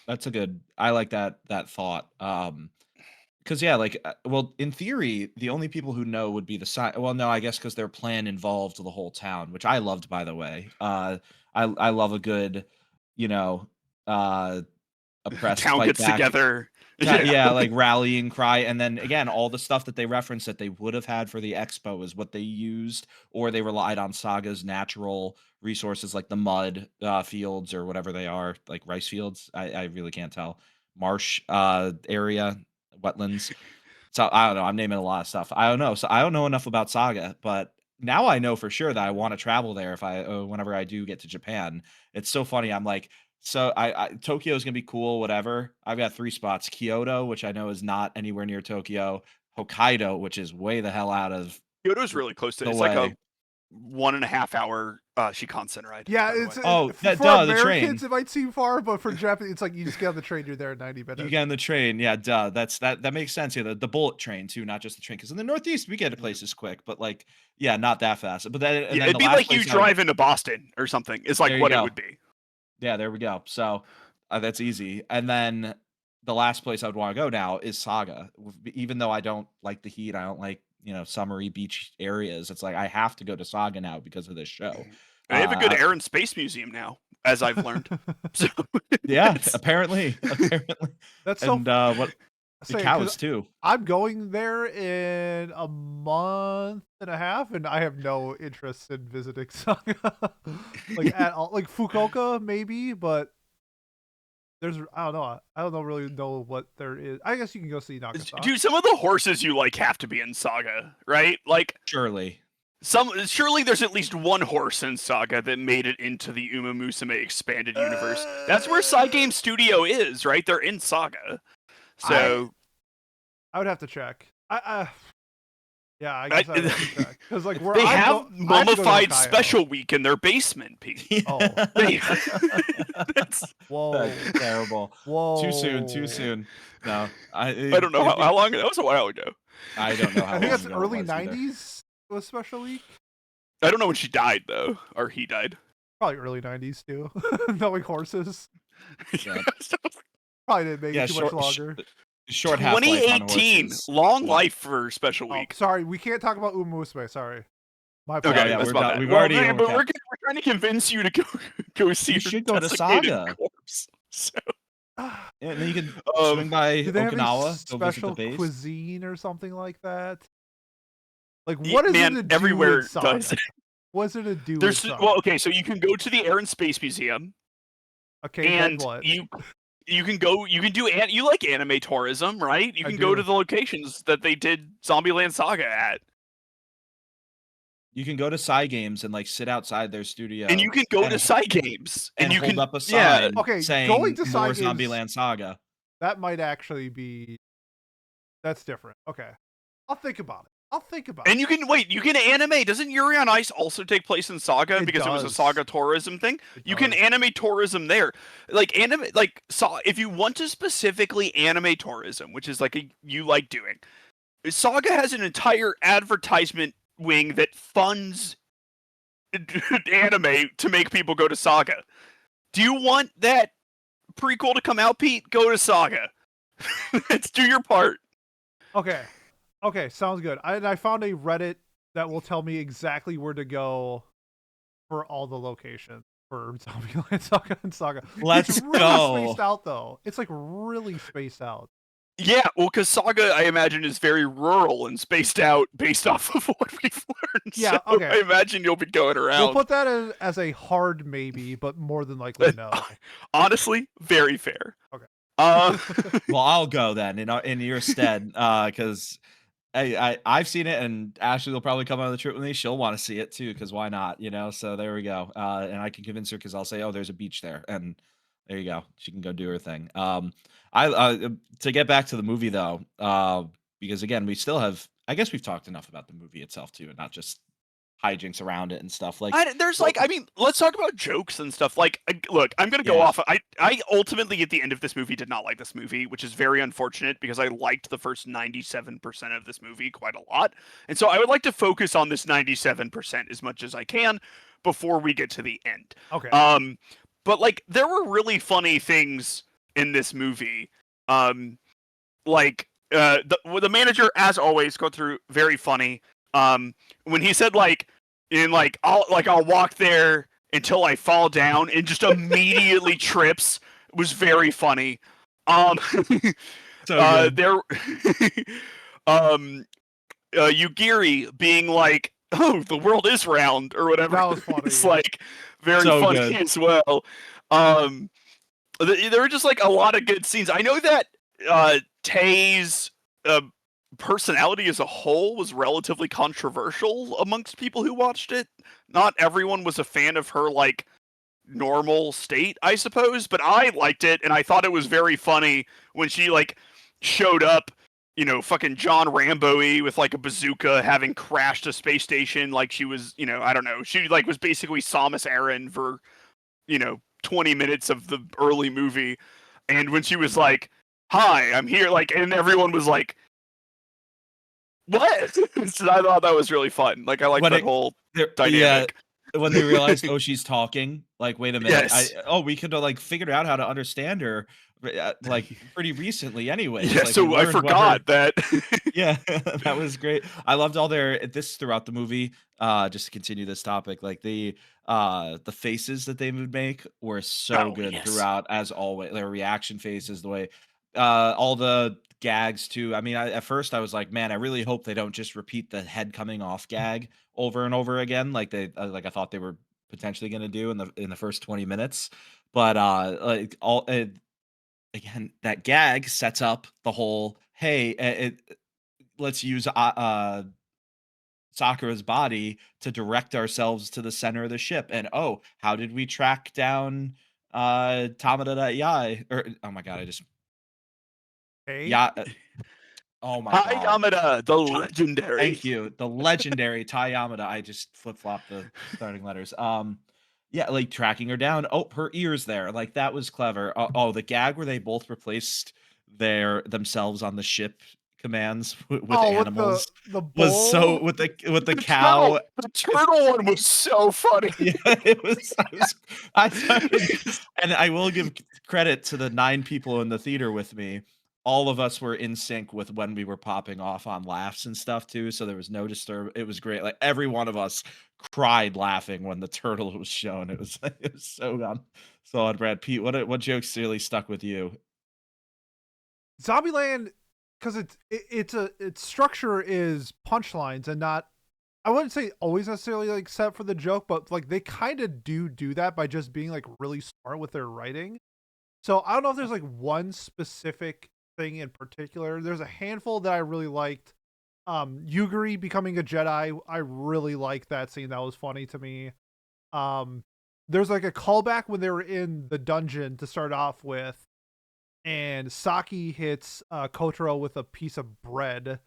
That's a good. I like that thought. Because yeah, like, well, in theory, the only people who know would be the side. Well, no, I guess because their plan involved the whole town, which I loved, by the way. I love a good, you know, uh, oppressed Town fight gets back. together. Yeah, like rallying cry, and then again, all the stuff that they referenced that they would have had for the expo is what they used, or they relied on Saga's natural resources like the mud fields or whatever they are, like rice fields. I really can't tell. Marsh area, wetlands. So I don't know. I'm naming a lot of stuff. I don't know. So I don't know enough about Saga, but now I know for sure that I want to travel there if I whenever I do get to Japan. It's so funny. I'm like, so I Tokyo is gonna be cool. Whatever. I've got 3 spots: Kyoto, which I know is not anywhere near Tokyo; Hokkaido, which is way the hell out of Kyoto's really close to. the It's like a way. 1.5 hour Shinkansen ride. yeah, By the it's way. Oh, for duh, the Americans train. it might seem far, but for Japanese, it's like you just get on the train, you're there in 90 You minutes. get on the train, yeah, duh. That makes sense. Yeah, the bullet train too, not just the train. Because in the Northeast we get to places quick, but like, yeah, not that fast. But then and Yeah, then it'd the be last like you place I would. drive into Boston or something. It's like There you what it go. would be. Yeah, there we go. So that's easy. And then the last place I would want to go now is Saga. Even though I don't like the heat, I don't like summery beach areas. It's like I have to go to Saga now because of this show. They have a good Uh, air and space museum now, as I've learned. So yeah, it's, apparently, That's so and what the saying because cows too. I'm going there in a month and a half, and I have no interest in visiting Saga, like at all. Like Fukuoka, maybe, but there's I don't know really know what there is. I guess you can go see Nagasaki. dude, some of the horses you like have to be in Saga, right? Like Surely, surely there's at least one horse in Saga that made it into the Uma Musume expanded universe. That's where Game Studio is, right? They're in Saga. So I would have to check. Yeah, I guess I would have to check because like where they I have mummified Hokkaido. Special Week in their basement, Pete. Oh, That's, whoa, that's terrible. whoa, Too soon. No, I don't know how long. That was a while ago. I don't know how I think long that's ago it early was either. '90s was Special Week. I don't know when she died though, or he died. Probably early '90s too. Knowing horses, Yeah. probably didn't make Yeah, it too much longer. Short half-life on 2018, horses. long life for Special Oh, Week. sorry, we can't talk about Umusume. Sorry, my Okay, apologies. yeah, that's we're my done. bad. We've Well, already but overcapped. we're trying to convince you to go see You her should go to desiccated Saga. corpse. So, Yeah, and then you can Um, swing by Do they have any Okinawa, go visit the special base. cuisine or something like that? Like, what is man, it to do everywhere in Saga? does. What's it to do in There's Saga? well, okay, so you can go to the Air and Space Museum, Okay, then and what? you can go. You can do. You like anime tourism, right? You I can go do. to the locations that they did Zombieland Saga at. You can go to Psy Games and, like, sit outside their And studio you can go and to side games, and and you hold can up a yeah. sign Okay, going saying, to "More side games, Zombieland Saga." that might actually be that's different. Okay. I'll think about it. I'll think about And you can animate. Doesn't Yuri on Ice also take place in Saga it. It because it was a does. Saga tourism thing? It You can does. animate tourism there. If you want to specifically animate tourism, which is you like doing. Saga has an entire advertisement wing that funds anime to make people go to Saga. Do you want that prequel to come out, Pete? Go to Saga. Let's do your part. Okay. Okay, sounds good. I found a Reddit that will tell me exactly where to go for all the locations for Zombieland Saga and Saga. Let's It's really go. spaced out though. It's like really spaced out. Yeah, well, because Saga, I imagine, is very rural and spaced out based off of what we've learned. Yeah, So okay. I imagine you'll be going We'll around. put that as a hard maybe, but more than likely no. Honestly, very fair. Okay. Well, I'll go then in your stead, because I've seen it, and Ashley will probably come on the trip with me. She'll want to see it too, because why not? You know. So there we go. And I can convince her because I'll say, "Oh, there's a beach there," and there you go. She can go do her thing. I to get back to the movie though, because again, we still have. I guess we've talked enough about the movie itself too, and not just hijinks around it and stuff. Like, Let's talk about jokes and stuff. Look, I'm gonna go Yeah. off. I ultimately at the end of this movie did not like this movie, which is very unfortunate because I liked the first 97% of this movie quite a lot, and so I would like to focus on this 97% as much as I can before we get to the end. Okay. But there were really funny things in this movie. The manager, as always, go through very funny. When he said I'll walk there until I fall down and just immediately trips was very funny. So good. There, Yugiri being like, "Oh, the world is round" or whatever. That was funny. It's very So funny good. as well. There were just a lot of good scenes. I know that Tay's personality as a whole was relatively controversial amongst people who watched it. Not everyone was a fan of her normal state, I suppose, but I liked it and I thought it was very funny when she showed up, fucking John Rambo-y with a bazooka, having crashed a space station like she was, I don't know, she was basically Samus Aran for 20 minutes of the early movie, and when she was like, "Hi, I'm here," and everyone was like, "What?" So I thought that was really fun. I like that whole dynamic. Yeah, when they realized, oh, she's talking. Like, wait a minute. Yes. We could have figured out how to understand her, pretty recently. Anyways, Yeah. we So I learned what her. forgot that. Yeah, that was great. I loved all this throughout the movie. Just to continue this topic, the faces that they would make were so Oh, good yes. throughout, as always. Their reaction faces, the way all the gags too. I mean, at first I was like, man, I really hope they don't just repeat the head coming off gag over and over again, like I thought they were potentially going to do in the first 20 minutes. But again, that gag sets up the whole, hey, let's use Sakura's body to direct ourselves to the center of the ship. And oh, how did we track down Tamada Yai? Or oh my god, I just Hey. yeah. Oh my Hi, god. Yamada, the legendary. Thank you. The legendary Tai Yamada. I just flip-flopped the starting letters. Yeah, tracking her down. Oh, her ear's there. That was clever. The gag where they both replaced themselves on the ship commands with animals with the was so bull. with the cow. The turtle one was so funny. Yeah, it was. I started, and I will give credit to the 9 people in the theater with me. All of us were in sync with when we were popping off on laughs and stuff too, so there was no disturb. It was great. Every one of us cried laughing when the turtle was shown. It was so on brand. Pete, what jokes really stuck with you? Zombieland, because its structure is punchlines and not, I wouldn't say always necessarily set for the joke, but they kind of do that by just being really smart with their writing. So I don't know if there's one specific thing in particular. There's a handful that I really liked. Yuguri becoming a Jedi, I really like that scene. That was funny to me. There's like a callback when they were in the dungeon to start off with, and Saki hits Kotaro with a piece of bread,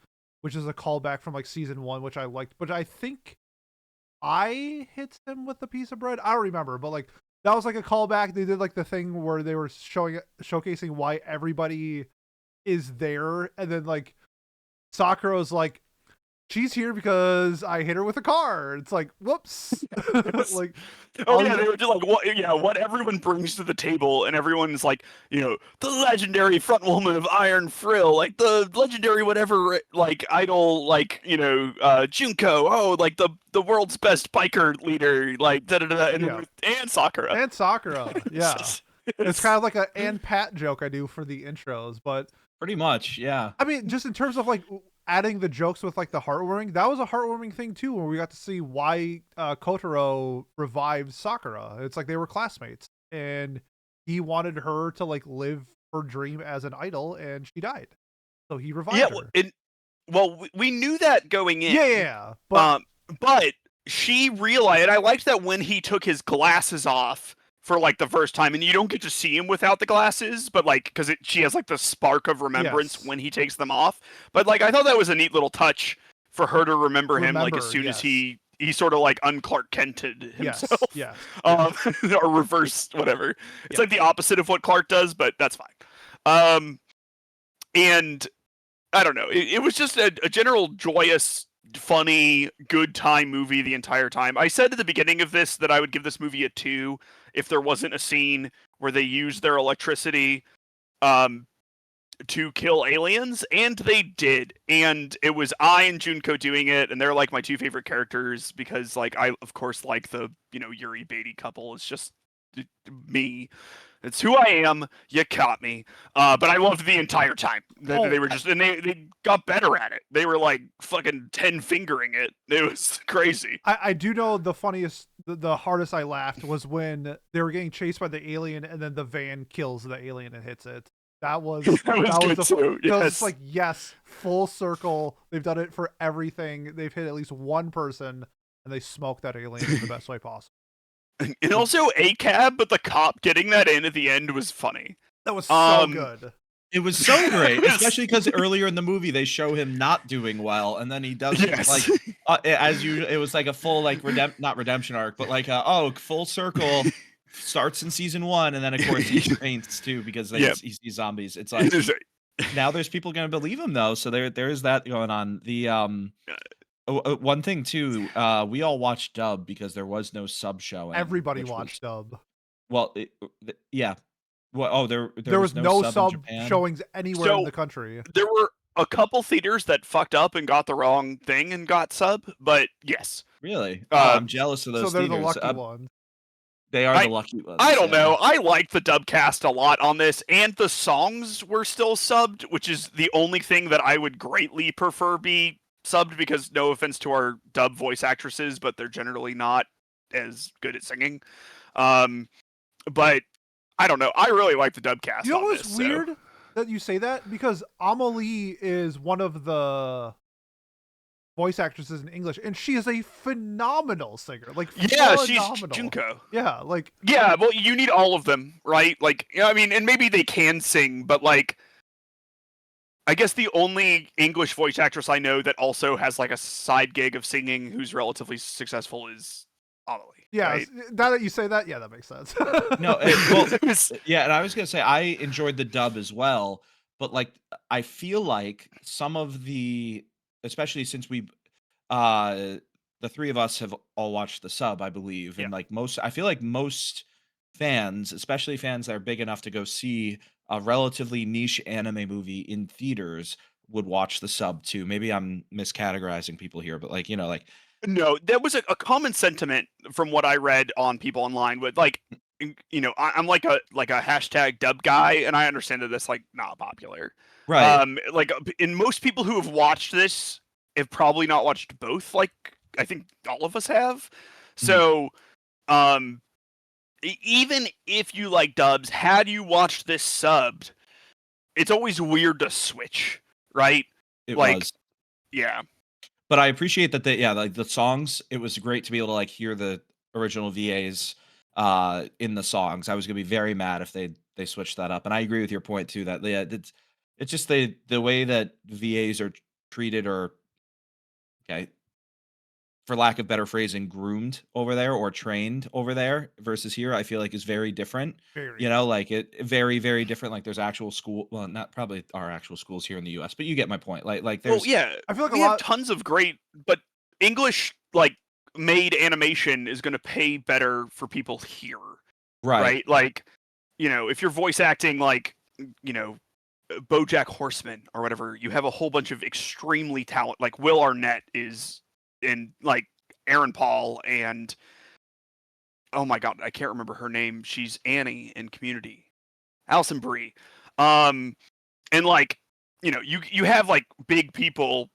which is a callback from like season 1, which I liked. But I think I hit him with a piece of bread. I don't remember, but like that was like a callback. They did like the thing where they were showcasing why everybody is there, and then like Sakura's like, she's here because I hit her with a car. It's like, whoops. Like, oh yeah, they were just like, what everyone brings to the table, and everyone's like, the legendary front woman of Iron Frill, like the legendary whatever, like idol, like Junko, like the world's best biker leader, like da da da, and Sakura, yeah. It's kind of like a and Pat joke I do for the intros, but pretty much, yeah. I mean, just in terms of like adding the jokes with like the heartwarming, that was a heartwarming thing too, where we got to see why Kotaro revived Sakura. It's like they were classmates, and he wanted her to like live her dream as an idol, and she died, so he revived her. We knew that going in. Yeah. But she realized, and I liked that when he took his glasses off for like the first time, and you don't get to see him without the glasses, but like because she has like the spark of remembrance when he takes them off. But like I thought that was a neat little touch for her to remember him, like as soon as he sort of like un-Clark Kented himself, or reversed, whatever. It's like the opposite of what Clark does, but that's fine. And I don't know, it was just a general joyous, funny, good time movie the entire time. I said at the beginning of this that I would give this movie a 2 if there wasn't a scene where they used their electricity to kill aliens, and they did. And it was I and Junko doing it, and they're like my 2 favorite characters because like I of course like the Yuri Beatty couple. It's just me. It's who I am. You caught me. But I loved the entire time. They were just, and they got better at it. They were like fucking 10 fingering it. It was crazy. I do know the funniest, the hardest I laughed was when they were getting chased by the alien, and then the van kills the alien and hits it. That was it's like, yes, full circle. They've done it for everything. They've hit at least one person, and they smoked that alien in the best way possible. And also ACAB, but the cop getting that in at the end was funny. That was so good. It was so great, especially because earlier in the movie they show him not doing well, and then he does like as usual. It was like a full like not redemption arc, but like full circle starts in season 1, and then of course he faints too because he sees zombies. It's like now there's people gonna believe him though, so there is that going on. The one thing too, we all watched dub because there was no sub show. Everybody watched dub. Well, yeah. Well, there was no sub showings anywhere in the country. There were a couple theaters that fucked up and got the wrong thing and got sub, but yes. Really? I'm jealous of those theaters. So they're the lucky ones. They are the lucky ones. I don't know. I liked the dub cast a lot on this, and the songs were still subbed, which is the only thing that I would greatly prefer be subbed, because no offense to our dub voice actresses, but they're generally not as good at singing. But I don't know. I really like the dub cast. You know what's weird that you say that? Because Amelie is one of the voice actresses in English, and she is a phenomenal singer. Like, she's Junko. Yeah, like well, you need all of them, right? Like, I mean, and maybe they can sing, but like, I guess the only English voice actress I know that also has like a side gig of singing who's relatively successful is Amelie. Yeah, right? Now that you say that, yeah, that makes sense. No, and I was gonna say I enjoyed the dub as well, but like I feel like some of the, especially since we, the 3 of us have all watched the sub, I believe, and like I feel like most fans, especially fans that are big enough to go see a relatively niche anime movie in theaters, would watch the sub too. Maybe I'm miscategorizing people here, but like like. No, there was a common sentiment from what I read on people online with like, I'm like a hashtag dub guy, and I understand that that's like not popular, right? Like, and most people who have watched this have probably not watched both. Like, I think all of us have. So, even if you like dubs, had you watched this subbed, it's always weird to switch, right? It was. Yeah. But I appreciate that like the songs, it was great to be able to like hear the original VAs in the songs. I was gonna be very mad if they switched that up. And I agree with your point too that yeah, it's just the way that VAs are treated or okay, for lack of better phrasing, groomed over there or trained over there versus here, I feel like is very different. Very. You know, like it very, very different. Like there's actual school, well, not probably our actual schools here in the US, but you get my point. Like Well, there's yeah, I feel like we a have lot. tons of great, but English like made animation is going to pay better for people here, right. right? Like, if you're voice acting like, BoJack Horseman or whatever, you have a whole bunch of extremely talent. Like Will Arnett is in like Aaron Paul and oh my god, I can't remember her name. She's Annie in Community. Alison Brie. And like, you have like big people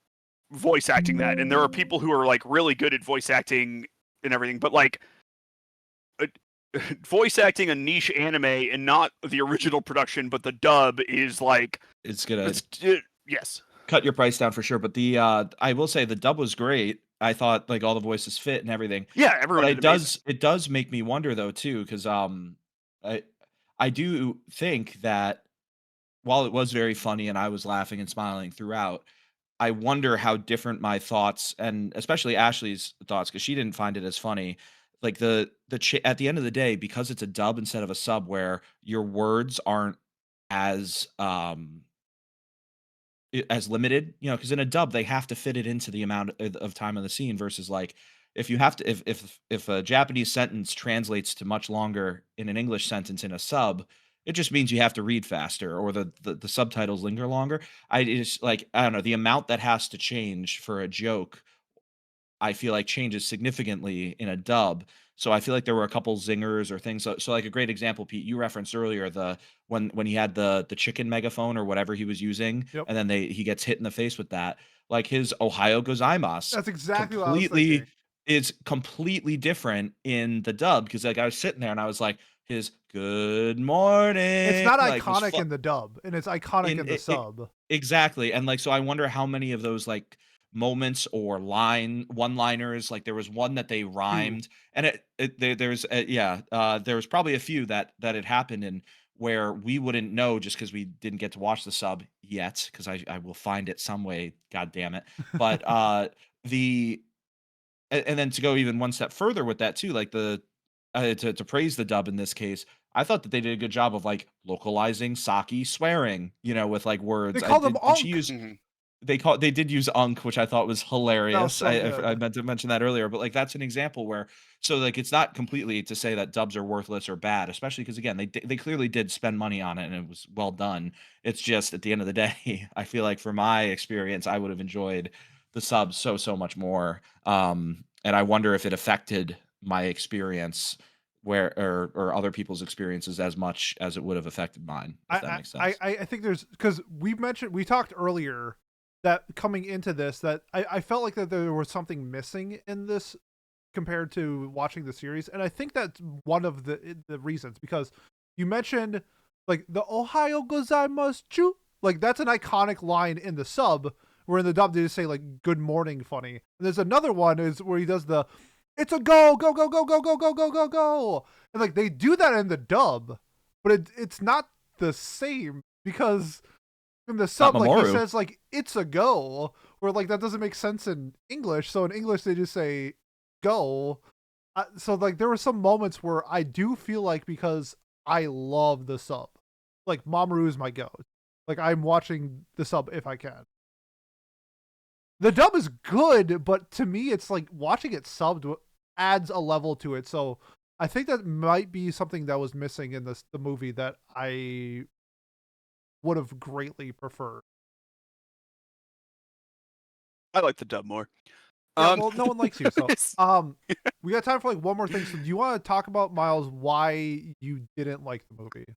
voice acting that, and there are people who are like really good at voice acting and everything, but like voice acting a niche anime and not the original production, but the dub is like It's gonna yes. cut your price down for sure. But the I will say the dub was great. I thought like all the voices fit and everything. Yeah, But everyone did amazing. it does make me wonder though too, because I I do think that while it was very funny and I was laughing and smiling throughout, I wonder how different my thoughts and especially Ashley's thoughts because she didn't find it as funny. Like at the end of the day, because it's a dub instead of a sub, where your words aren't as as limited, because in a dub they have to fit it into the amount of time in the scene versus like if you have to if a Japanese sentence translates to much longer in an English sentence in a sub, it just means you have to read faster or the subtitles linger longer. I just like I don't know the amount that has to change for a joke I feel like changes significantly in a dub. So I feel like there were a couple zingers or things. So like a great example, Pete, you referenced earlier the when he had the chicken megaphone or whatever he was using, Yep. and then he gets hit in the face with that. Like his Ohio gozaimasu That's exactly what I was thinking. is completely different in the dub because like I was sitting there and I was like his good morning. It's not like was iconic in the dub, and it's iconic in the sub. exactly. And like so I wonder how many of those like moments or one-liners like there was one that they rhymed and there was probably a few that had happened and where we wouldn't know just because we didn't get to watch the sub yet because I will find it some way, god damn it. But the and then to go even one step further with that too, like the to praise the dub in this case, I thought that they did a good job of like localizing Saki swearing, with like words. They call them Did she Unk. use they did use unk, which I thought was hilarious. so I good. meant to mention that earlier, but like that's an example where so like it's not completely to say that dubs are worthless or bad, especially because again they clearly did spend money on it and it was well done. It's just at the end of the day, I feel like for my experience, I would have enjoyed the subs so much more. And I wonder if it affected my experience where or other people's experiences as much as it would have affected mine, if that makes sense. I think there's because we talked earlier that coming into this that I felt like that there was something missing in this compared to watching the series, and I think that's one of the reasons because you mentioned like the Ohio gozaimasu, like that's an iconic line in the sub. Where in the dub they just say like "Good morning" funny. And there's another one is where he does the "It's a go go go go go go go go go go," and like they do that in the dub, but it's not the same because in the sub like he says like "It's a go," where like that doesn't make sense in English. So in English they just say "go." So like there were some moments where I do feel like because I love the sub, like Mamoru is my goat. Like I'm watching the sub if I can. The dub is good, but to me, it's like watching it subbed adds a level to it. So I think that might be something that was missing in the movie that I would have greatly preferred. I like the dub more. Yeah, well, no one likes you, so we got time for like one more thing. So do you want to talk about, Miles, why you didn't like the movie?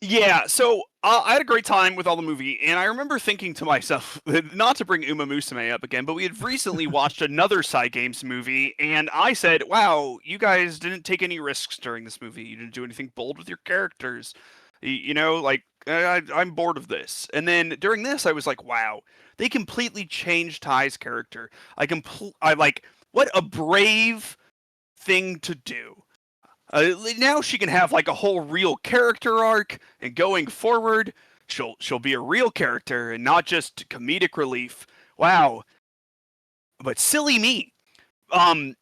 Yeah, so I had a great time with all the movie, and I remember thinking to myself, not to bring Uma Musume up again, but we had recently watched another Cygames movie, and I said, wow, you guys didn't take any risks during this movie. You didn't do anything bold with your characters. Like I'm bored of this. And then during this, I was like, wow, they completely changed Ty's character. I like what a brave thing to do. Now she can have like a whole real character arc, and going forward, she'll be a real character and not just comedic relief. Wow, but silly me.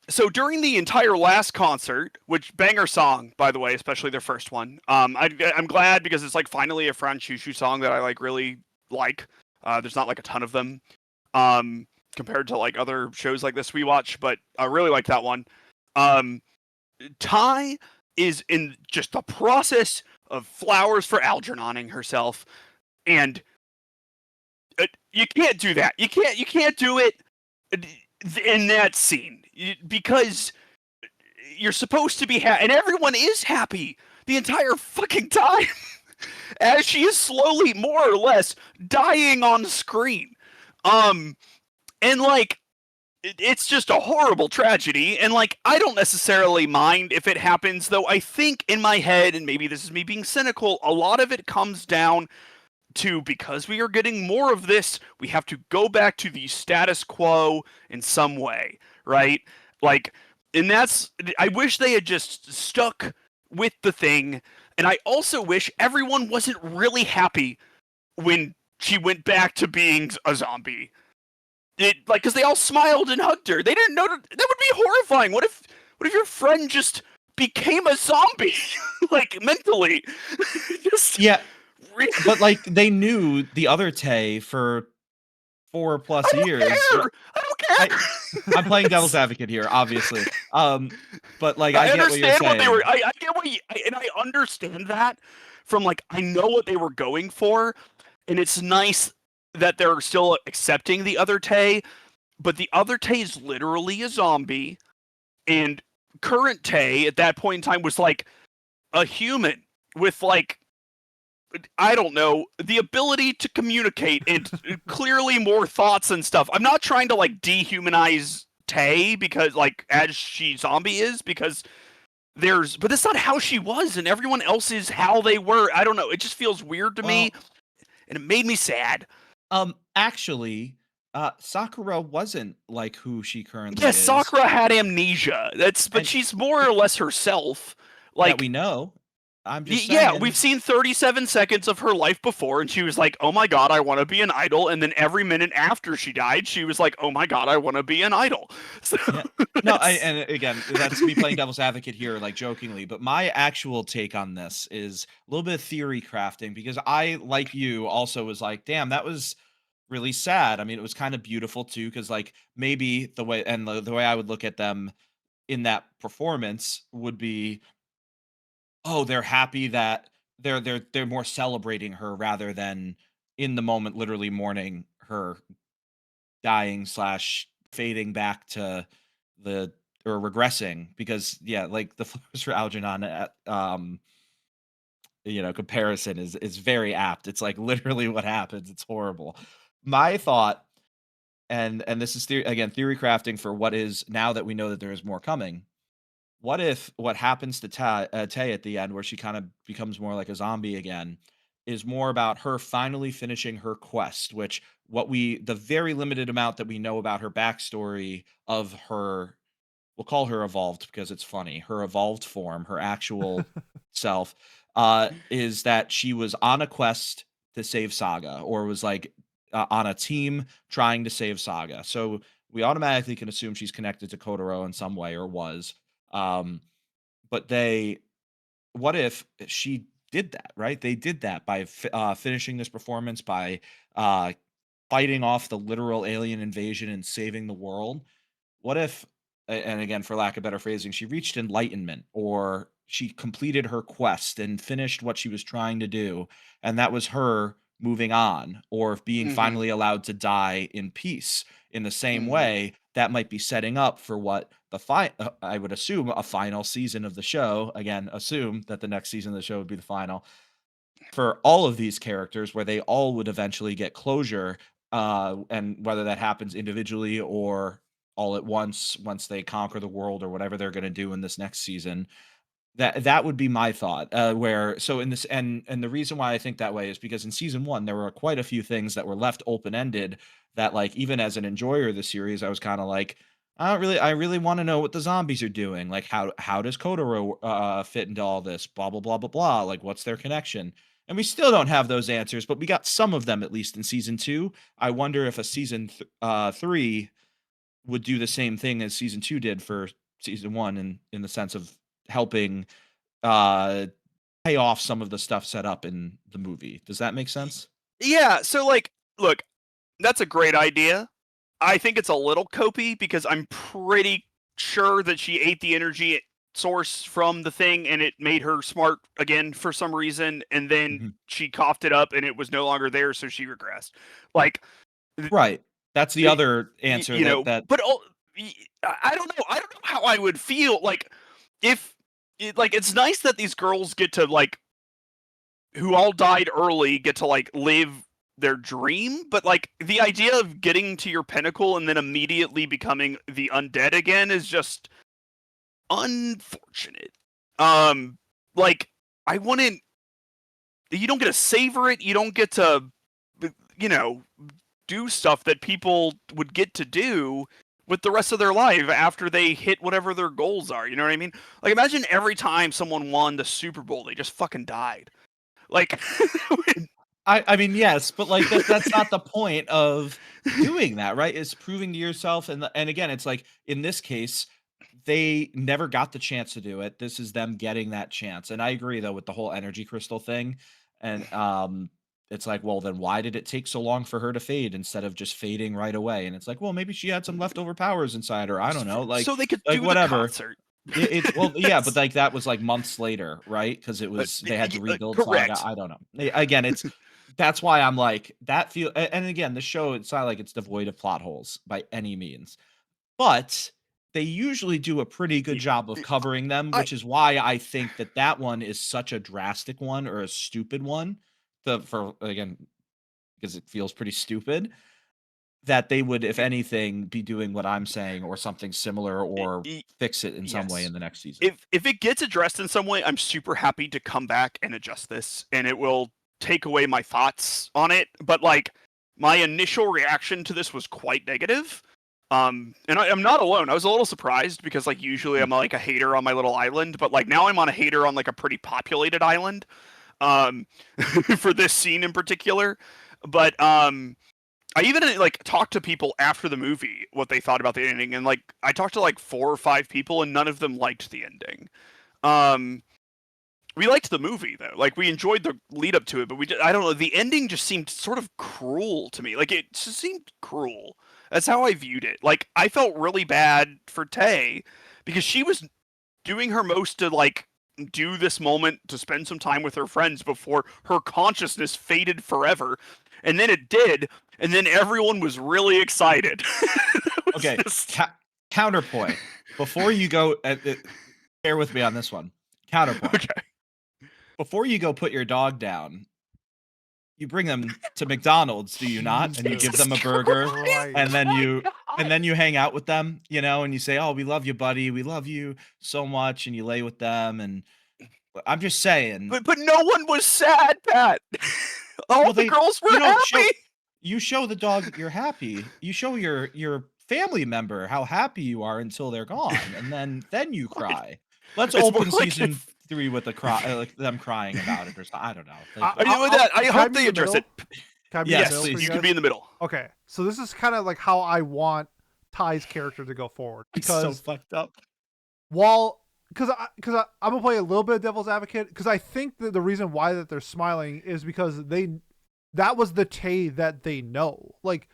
So during the entire last concert, which banger song, by the way, especially their first one. I'm glad because it's like finally a Fran Shushu song that I like really like. There's not like a ton of them, compared to like other shows like this we watch, but I really like that one. Um, Ty is in just the process of flowers for Algernoning herself, and you can't do that. You can't do it in that scene because you're supposed to be happy, and everyone is happy the entire fucking time as she is slowly, more or less, dying on screen. And like it's just a horrible tragedy, and like I don't necessarily mind if it happens, though I think in my head, and maybe this is me being cynical, a lot of it comes down to, because we are getting more of this, we have to go back to the status quo in some way, right? Like, and that's, I wish they had just stuck with the thing, and I also wish everyone wasn't really happy when she went back to being a zombie. Because they all smiled and hugged her. They didn't know that would be horrifying. What if your friend just became a zombie, like mentally? Just Yeah, but like they knew the other Tay for 4+ years. I don't care. I'm playing devil's advocate here, obviously. But like I get what you're understand what they saying. were. I get what and I understand that from like I know what they were going for, and it's nice that they're still accepting the other Tay, but the other Tay is literally a zombie, and current Tay at that point in time was like a human with like I don't know, the ability to communicate and clearly more thoughts and stuff. I'm not trying to like dehumanize Tay because like as she zombie is, because but that's not how she was, and everyone else is how they were. I don't know. It just feels weird to me, and it made me sad. Actually, Sakura wasn't like who she currently Yes, is. Sakura had amnesia. But she's more or less herself. Like that we know. I'm just saying. Yeah, we've seen 37 seconds of her life before, and she was like, "Oh my god, I want to be an idol." And then every minute after she died, she was like, "Oh my god, I want to be an idol." So, yeah. No, and again, that's me playing devil's advocate here, like jokingly. But my actual take on this is a little bit of theory crafting, because I, like you, also was like, "Damn, that was really sad." I mean, it was kind of beautiful too, because like maybe the way the way I would look at them in that performance would be, oh, they're happy that they're more celebrating her rather than in the moment literally mourning her dying slash fading back to the or regressing, because yeah, like the flowers for Algernon comparison is very apt. It's like literally what happens. It's horrible. My thought, and this is theory crafting for what is, now that we know that there is more coming. What if what happens to Tay at the end, where she kind of becomes more like a zombie again, is more about her finally finishing her quest, which the very limited amount that we know about her backstory of her, we'll call her evolved because it's funny, her evolved form, her actual self, is that she was on a quest to save Saga, or was like on a team trying to save Saga. So we automatically can assume she's connected to Kotaro in some way, or was. Um, but what if she did that, right? They did that by finishing this performance, by uh, fighting off the literal alien invasion and saving the world. What if, and again, for lack of better phrasing, she reached enlightenment, or she completed her quest and finished what she was trying to do, and that was her moving on, or being mhm, finally allowed to die in peace. In the same mhm. way, that might be setting up for what I would assume a final season of the show. Again, assume that the next season of the show would be the final for all of these characters, where they all would eventually get closure, and whether that happens individually or all at once they conquer the world, or whatever they're going to do in this next season. That would be my thought, where so in this and the reason why I think that way is because in season 1, there were quite a few things that were left open-ended that, like, even as an enjoyer of the series, I was kinda like, I really wanna know what the zombies are doing, like, how does Kotaro, fit into all this? Blah, blah, blah, blah, blah, like, what's their connection? And we still don't have those answers, but we got some of them at least in season 2. I wonder if a season 3 would do the same thing as season 2 did for season 1 in the sense of helping uh, pay off some of the stuff set up in the movie. Does that make sense? Yeah, so like, look, that's a great idea. I think it's a little copy because I'm pretty sure that she ate the energy source from the thing and it made her smart again for some reason, and then Mhm. she coughed it up and it was no longer there, so she regressed. Like, Right. That's the y- other answer you know, that but I don't know. I don't know how I would feel like if like it's nice that these girls get to like who all died early get to like live their dream, but like the idea of getting to your pinnacle and then immediately becoming the undead again is just unfortunate. Um like I wouldn't you don't get to savor it, you don't get to you know do stuff that people would get to do with the rest of their life after they hit whatever their goals are, you know what I mean? Like imagine every time someone won the Super Bowl, they just fucking died. Like I mean, yes, but, like, that's not the point of doing that, right? It's proving to yourself and again, it's like, in this case, they never got the chance to do it. This is them getting that chance, and I agree, though, with the whole energy crystal thing, and, it's like, well, then why did it take so long for her to fade instead of just fading right away? And it's like, well, maybe she had some leftover powers inside her, I don't know, so they could like, do the whatever. concert. It's well, yeah, but, like, that was, like, months later, right? Because it was they had to rebuild Saga, Correct. I don't know. Again, it's that's why I'm like, that feel and again, the show, it's not like it's devoid of plot holes by any means, but they usually do a pretty good job of covering them, I which is why I think that that one is such a drastic one or a stupid one, for again, because it feels pretty stupid, that they would, if anything, be doing what I'm saying or something similar or fix it in some way in yes. the next season. If it gets addressed in some way, I'm super happy to come back and adjust this, and it will take away my thoughts on it. But like my initial reaction to this was quite negative. And I'm not alone. I was a little surprised because like usually Mm. I'm like a hater on my little island, but like now I'm on a hater on like a pretty populated island. Um, for this scene in particular. But I even like talked to people after the movie what they thought about the ending, and like I talked to like 4 or 5 people, and none of them liked the ending. Um, we liked the movie though, like we enjoyed the lead up to it, but I don't know, the ending just seemed sort of cruel to me. Like it just seemed cruel. That's how I viewed it. Like I felt really bad for Tay because she was doing her most to like do this moment to spend some time with her friends before her consciousness faded forever. And then it did, and then everyone was really excited. It was Okay, just counterpoint. Before you go, bear with me on this one. Counterpoint. okay. Before you go put your dog down, you bring them to McDonald's, do you not? And you give Jesus them a burger, Christ. and then My you God. and then you hang out with them, and you say, "Oh, we love you, buddy. We love you so much," and you lay with them, and I'm just saying, But no one was sad, Pat. All well, the they girls you were don't show happy. you show the dog that you're happy. You show your family member how happy you are until they're gone, and then you cry. Let's It's more open like season 3 with a cry, like them crying about it or so I don't know. Like, I with that. I Can I hope be in they the address it. middle? Can I be in the yes, middle Yes, for please. you you can guys? be in the middle. Okay, so this is kind of like how I want Ty's character to go forward It's so because fucked up. while I'm gonna play a little bit of devil's advocate because I think that the reason why that they're smiling is because that was the Tay that they know. Like,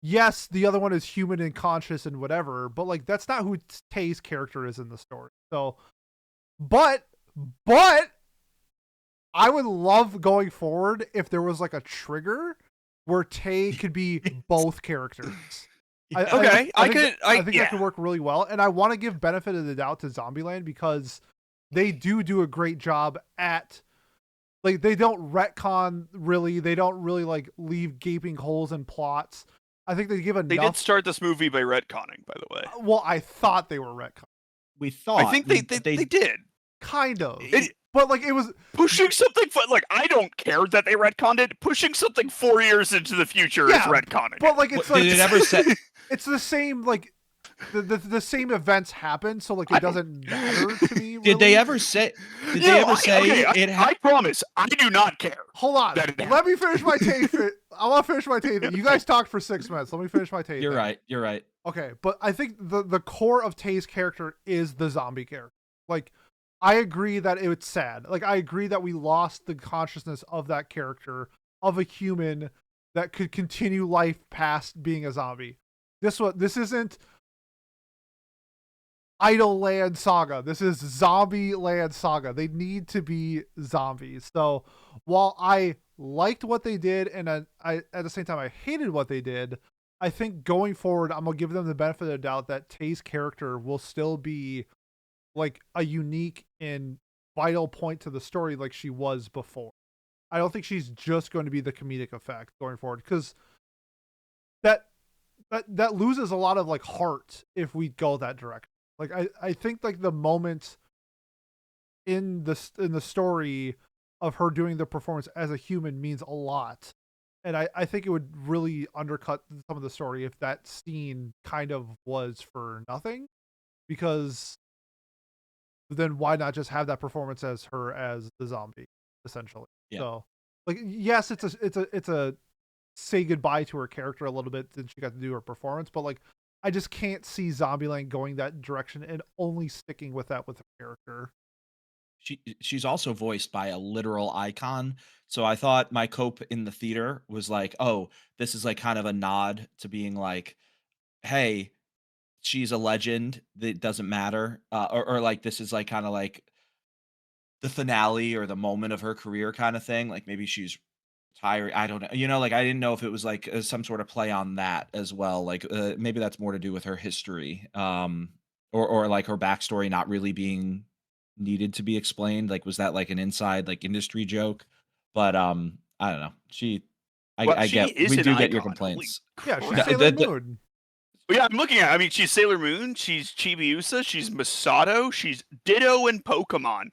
yes, the other one is human and conscious and whatever, but like that's not who Tay's character is in the story. So, but I would love going forward if there was like a trigger where Tay could be both characters. Okay, I think that yeah. could work really well, and I want to give benefit of the doubt to Zombieland because they do a great job at like they don't retcon really, they don't really like leave gaping holes in plots. I think they give They did enough. start this movie by retconning, by the way. Well, I thought they were retcon. We I thought think we they did. kind of. It- But like it was Pushing something like I don't care that they retconned it. Pushing something 4 years into the future is Yeah, retconning. but like it's like Did it ever say? it's the same like the same events happen, so like it doesn't matter to me. Really. Did they ever say? Did they ever say it? I promise, I do not care. Hold on. that it Let me finish my take. I want to finish my take. You guys talked for 6 minutes. Let me finish my take. You're right. You're right. Okay, but I think the core of Tay's character is the zombie character. Like, I agree that it's sad. Like, I agree that we lost the consciousness of that character, of a human that could continue life past being a zombie. This isn't Idleland Saga. This is Zombieland Saga. They need to be zombies. So while I liked what they did, and I at the same time I hated what they did, I think going forward, I'm gonna give them the benefit of the doubt that Tay's character will still be like a unique and vital point to the story, like she was before. I don't think she's just going to be the comedic effect going forward, because that loses a lot of like heart if we go that direction. Like I think like the moment in the story of her doing the performance as a human means a lot. And I think it would really undercut some of the story if that scene kind of was for nothing, because then why not just have that performance as her as the zombie, essentially? Yeah. So like, yes, it's a say goodbye to her character a little bit since she got to do her performance, but like I just can't see Zombieland going that direction and only sticking with that with her character. She's also voiced by a literal icon. So I thought my cope in the theater was like, oh, this is like kind of a nod to being like, hey, she's a legend. That doesn't matter. Or like this is like kind of like the finale or the moment of her career kind of thing. Like maybe she's tired. I don't know. Like I didn't know if it was like some sort of play on that as well. Like maybe that's more to do with her history. Or like her backstory not really being needed to be explained. Like was that like an inside like industry joke? But I don't know. I She get is we an do get your icon. complaints. Yeah, she's crap. Sailor Moon. Yeah, I'm looking at. I mean, she's Sailor Moon. She's Chibiusa. She's Masato. She's Ditto in Pokemon.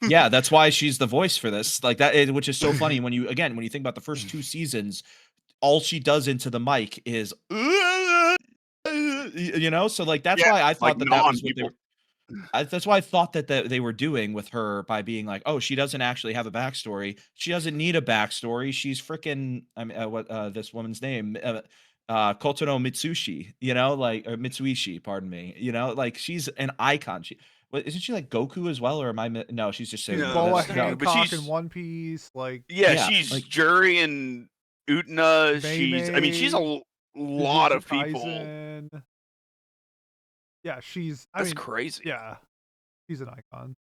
Yeah, that's why she's the voice for this. Like that, which is so funny when you think about the first 2 seasons, all she does into the mic is, So like that's why I thought that was what they were. That's why I thought that they were doing with her by being like, oh, she doesn't actually have a backstory. She doesn't need a backstory. She's freaking. I mean, what this woman's name? Kotono Mitsushi. Like or Mitsuishi. Pardon me. Like she's an icon. Isn't she like Goku as well, or am I? No, she's just Sailor Moon. Boa that's- no, but Hancock she's- in One Piece, like Yeah, Yeah, she's like- Juri and Utena. I mean, she's a lot of Jujutsu people. Kaisen. Yeah, she's. I That's mean, crazy. yeah, she's an icon.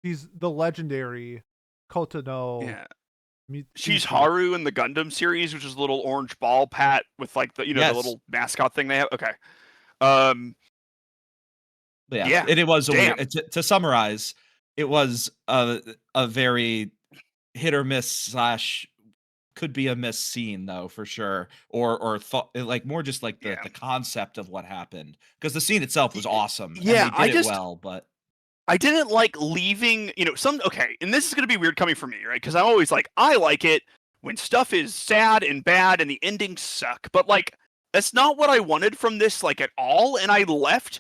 She's the legendary Kotono. Yeah. Mitsushi. She's Haru in the Gundam series, which is a little orange ball pat with like the Yes. the little mascot thing they have. Okay. Um. Yeah, Yeah, it was a damn. weird. To summarize, it was a very hit or miss slash could be a miss scene though for sure, or thought like more just like the Yeah. the concept of what happened because the scene itself was awesome. Yeah, and they did it well, but I didn't like leaving, okay, and this is going to be weird coming from me, right? Because I'm always like, I like it when stuff is sad and bad and the endings suck. But, like, that's not what I wanted from this, like, at all. And I left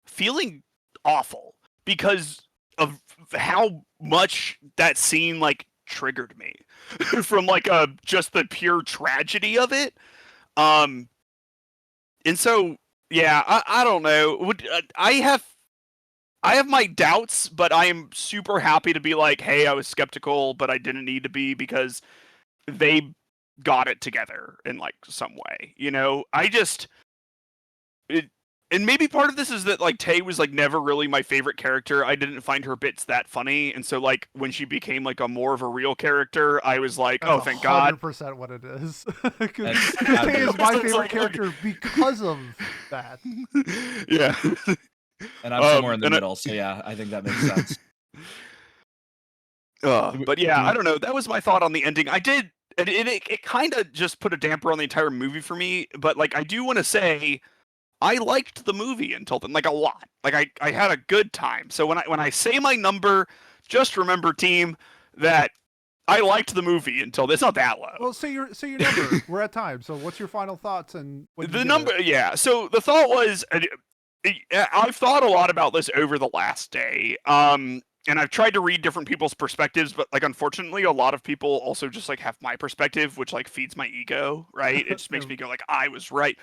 feeling awful because of how much that scene, like, triggered me from, like, just the pure tragedy of it. And so, yeah, I don't know. I have my doubts, but I am super happy to be like, hey, I was skeptical, but I didn't need to be because they got it together in like some way. And maybe part of this is that like Tay was like never really my favorite character. I didn't find her bits that funny, and so like when she became like a more of a real character, I was like, That's oh, thank God. 100% what it is. That's Because gotta Tay be- is my It's favorite like- character because of that. Yeah. and I'm somewhere in the and middle, so yeah, I think that makes sense. But yeah, I don't know. That was my thought on the ending. I did, and it kind of just put a damper on the entire movie for me. But like, I do want to say, I liked the movie until then, like a lot. Like I had a good time. So when I say my number, just remember, team, that I liked the movie until it's not that low. Well, say your number. We're at time. So what's your final thoughts and what The number, yeah. So the thought was, I've thought a lot about this over the last day. And I've tried to read different people's perspectives, but like unfortunately, a lot of people also just like have my perspective, which like feeds my ego, right? It just makes me go like, I was right.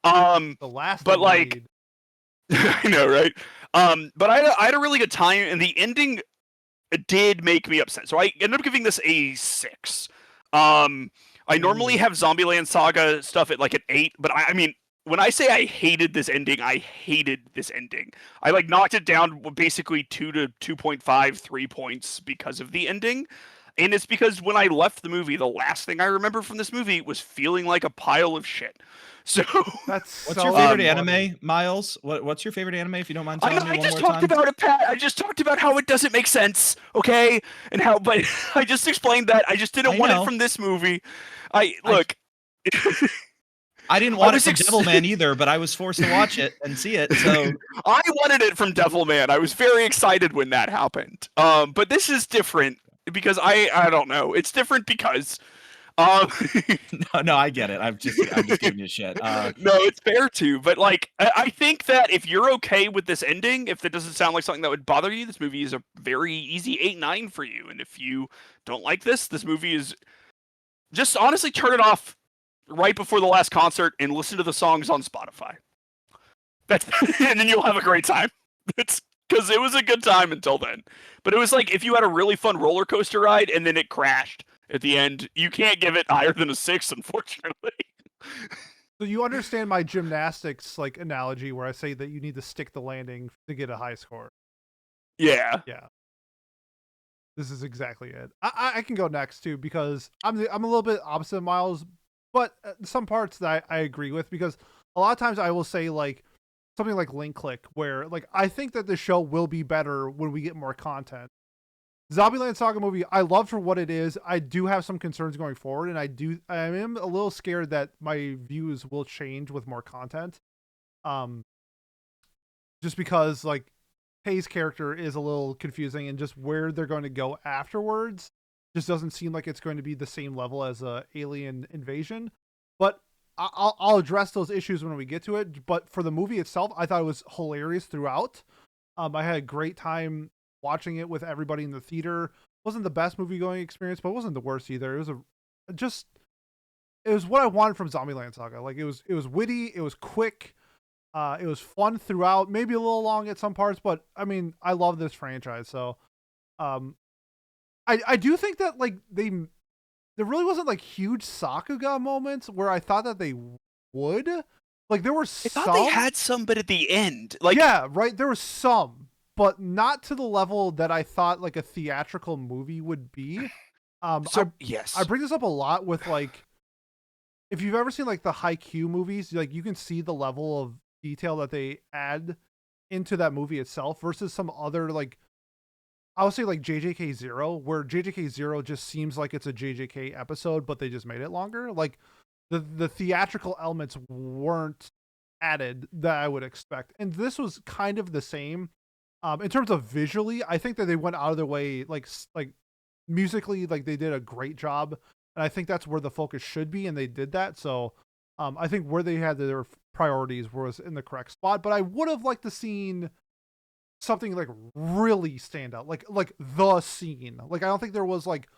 The last, but like, I know, right? But I had a really good time, and the ending did make me upset. So I ended up giving this a 6. I normally have Zombieland Saga stuff at like an 8, but I mean, when I say I hated this ending, I hated this ending. I like knocked it down basically 2 to 2.5, 3 points because of the ending. And it's because when I left the movie, the last thing I remember from this movie was feeling like a pile of shit. So what's your favorite anime, Miles? What's your favorite anime, if you don't mind telling me I one just more talked time? about it, Pat. I just talked about how it doesn't make sense, okay? And how, but I just explained that. I just didn't want it from this movie. Look. I didn't want it from Devilman either, but I was forced to watch it and see it. So I wanted it from Devilman. I was very excited when that happened. But this is different because I don't know. It's different because no, I get it. I'm just giving you shit. No, it's fair too. But like, I think that if you're okay with this ending, if it doesn't sound like something that would bother you, this movie is a very easy 8-9 for you. And if you don't like this movie is just honestly turn it off right before the last concert and listen to the songs on Spotify. And then you'll have a great time. It's because it was a good time until then. But it was like if you had a really fun roller coaster ride and then it crashed at the end, you can't give it higher than a 6, unfortunately. So you understand my gymnastics like analogy where I say that you need to stick the landing to get a high score. Yeah. Yeah. This is exactly it. I can go next too because I'm a little bit opposite of Miles, but some parts that I agree with, because a lot of times I will say like something like Link Click, where like I think that the show will be better when we get more content. Zombieland Saga movie, I love for what it is. I do have some concerns going forward, and I am a little scared that my views will change with more content. Just because like Hayes' character is a little confusing, and just where they're going to go afterwards just doesn't seem like it's going to be the same level as a alien invasion. But I'll address those issues when we get to it. But for the movie itself, I thought it was hilarious throughout. I had a great time watching it with everybody in the theater. Wasn't the best movie going experience, but it wasn't the worst either. It was what I wanted from Zombieland Saga. Like it was witty, it was quick, it was fun throughout. Maybe a little long at some parts, but I mean, I love this franchise. So, I do think that like there really wasn't like huge Sakuga moments where I thought that they would. Like there were some. I thought they had some, but at the end, like yeah, right. There were some, but not to the level that I thought like a theatrical movie would be. Yes, I bring this up a lot with like, if you've ever seen like the Haikyuu movies, like you can see the level of detail that they add into that movie itself versus some other like, I would say like JJK Zero, where JJK Zero just seems like it's a JJK episode, but they just made it longer. Like the theatrical elements weren't added that I would expect, and this was kind of the same. In terms of visually, I think that they went out of their way, like musically, like they did a great job, and I think that's where the focus should be, and they did that. So, I think where they had their priorities was in the correct spot. But I would have liked to seen something like really stand out, like the scene. Like I don't think there was like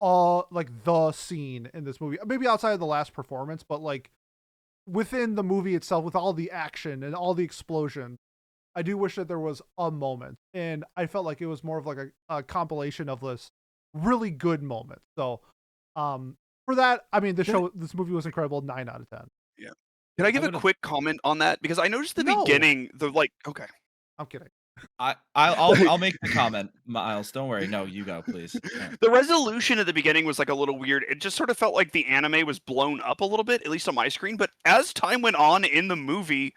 the scene in this movie, maybe outside of the last performance, but like within the movie itself, with all the action and all the explosion. I do wish that there was a moment, and I felt like it was more of like a compilation of this really good moment. So, for that, I mean, this movie was incredible. 9 out of 10. Yeah. Can I give a quick comment on that? Because I noticed the beginning, okay. I'm kidding. I'll make the comment, Miles. Don't worry. No, you go, please. Yeah. The resolution at the beginning was like a little weird. It just sort of felt like the anime was blown up a little bit, at least on my screen. But as time went on in the movie,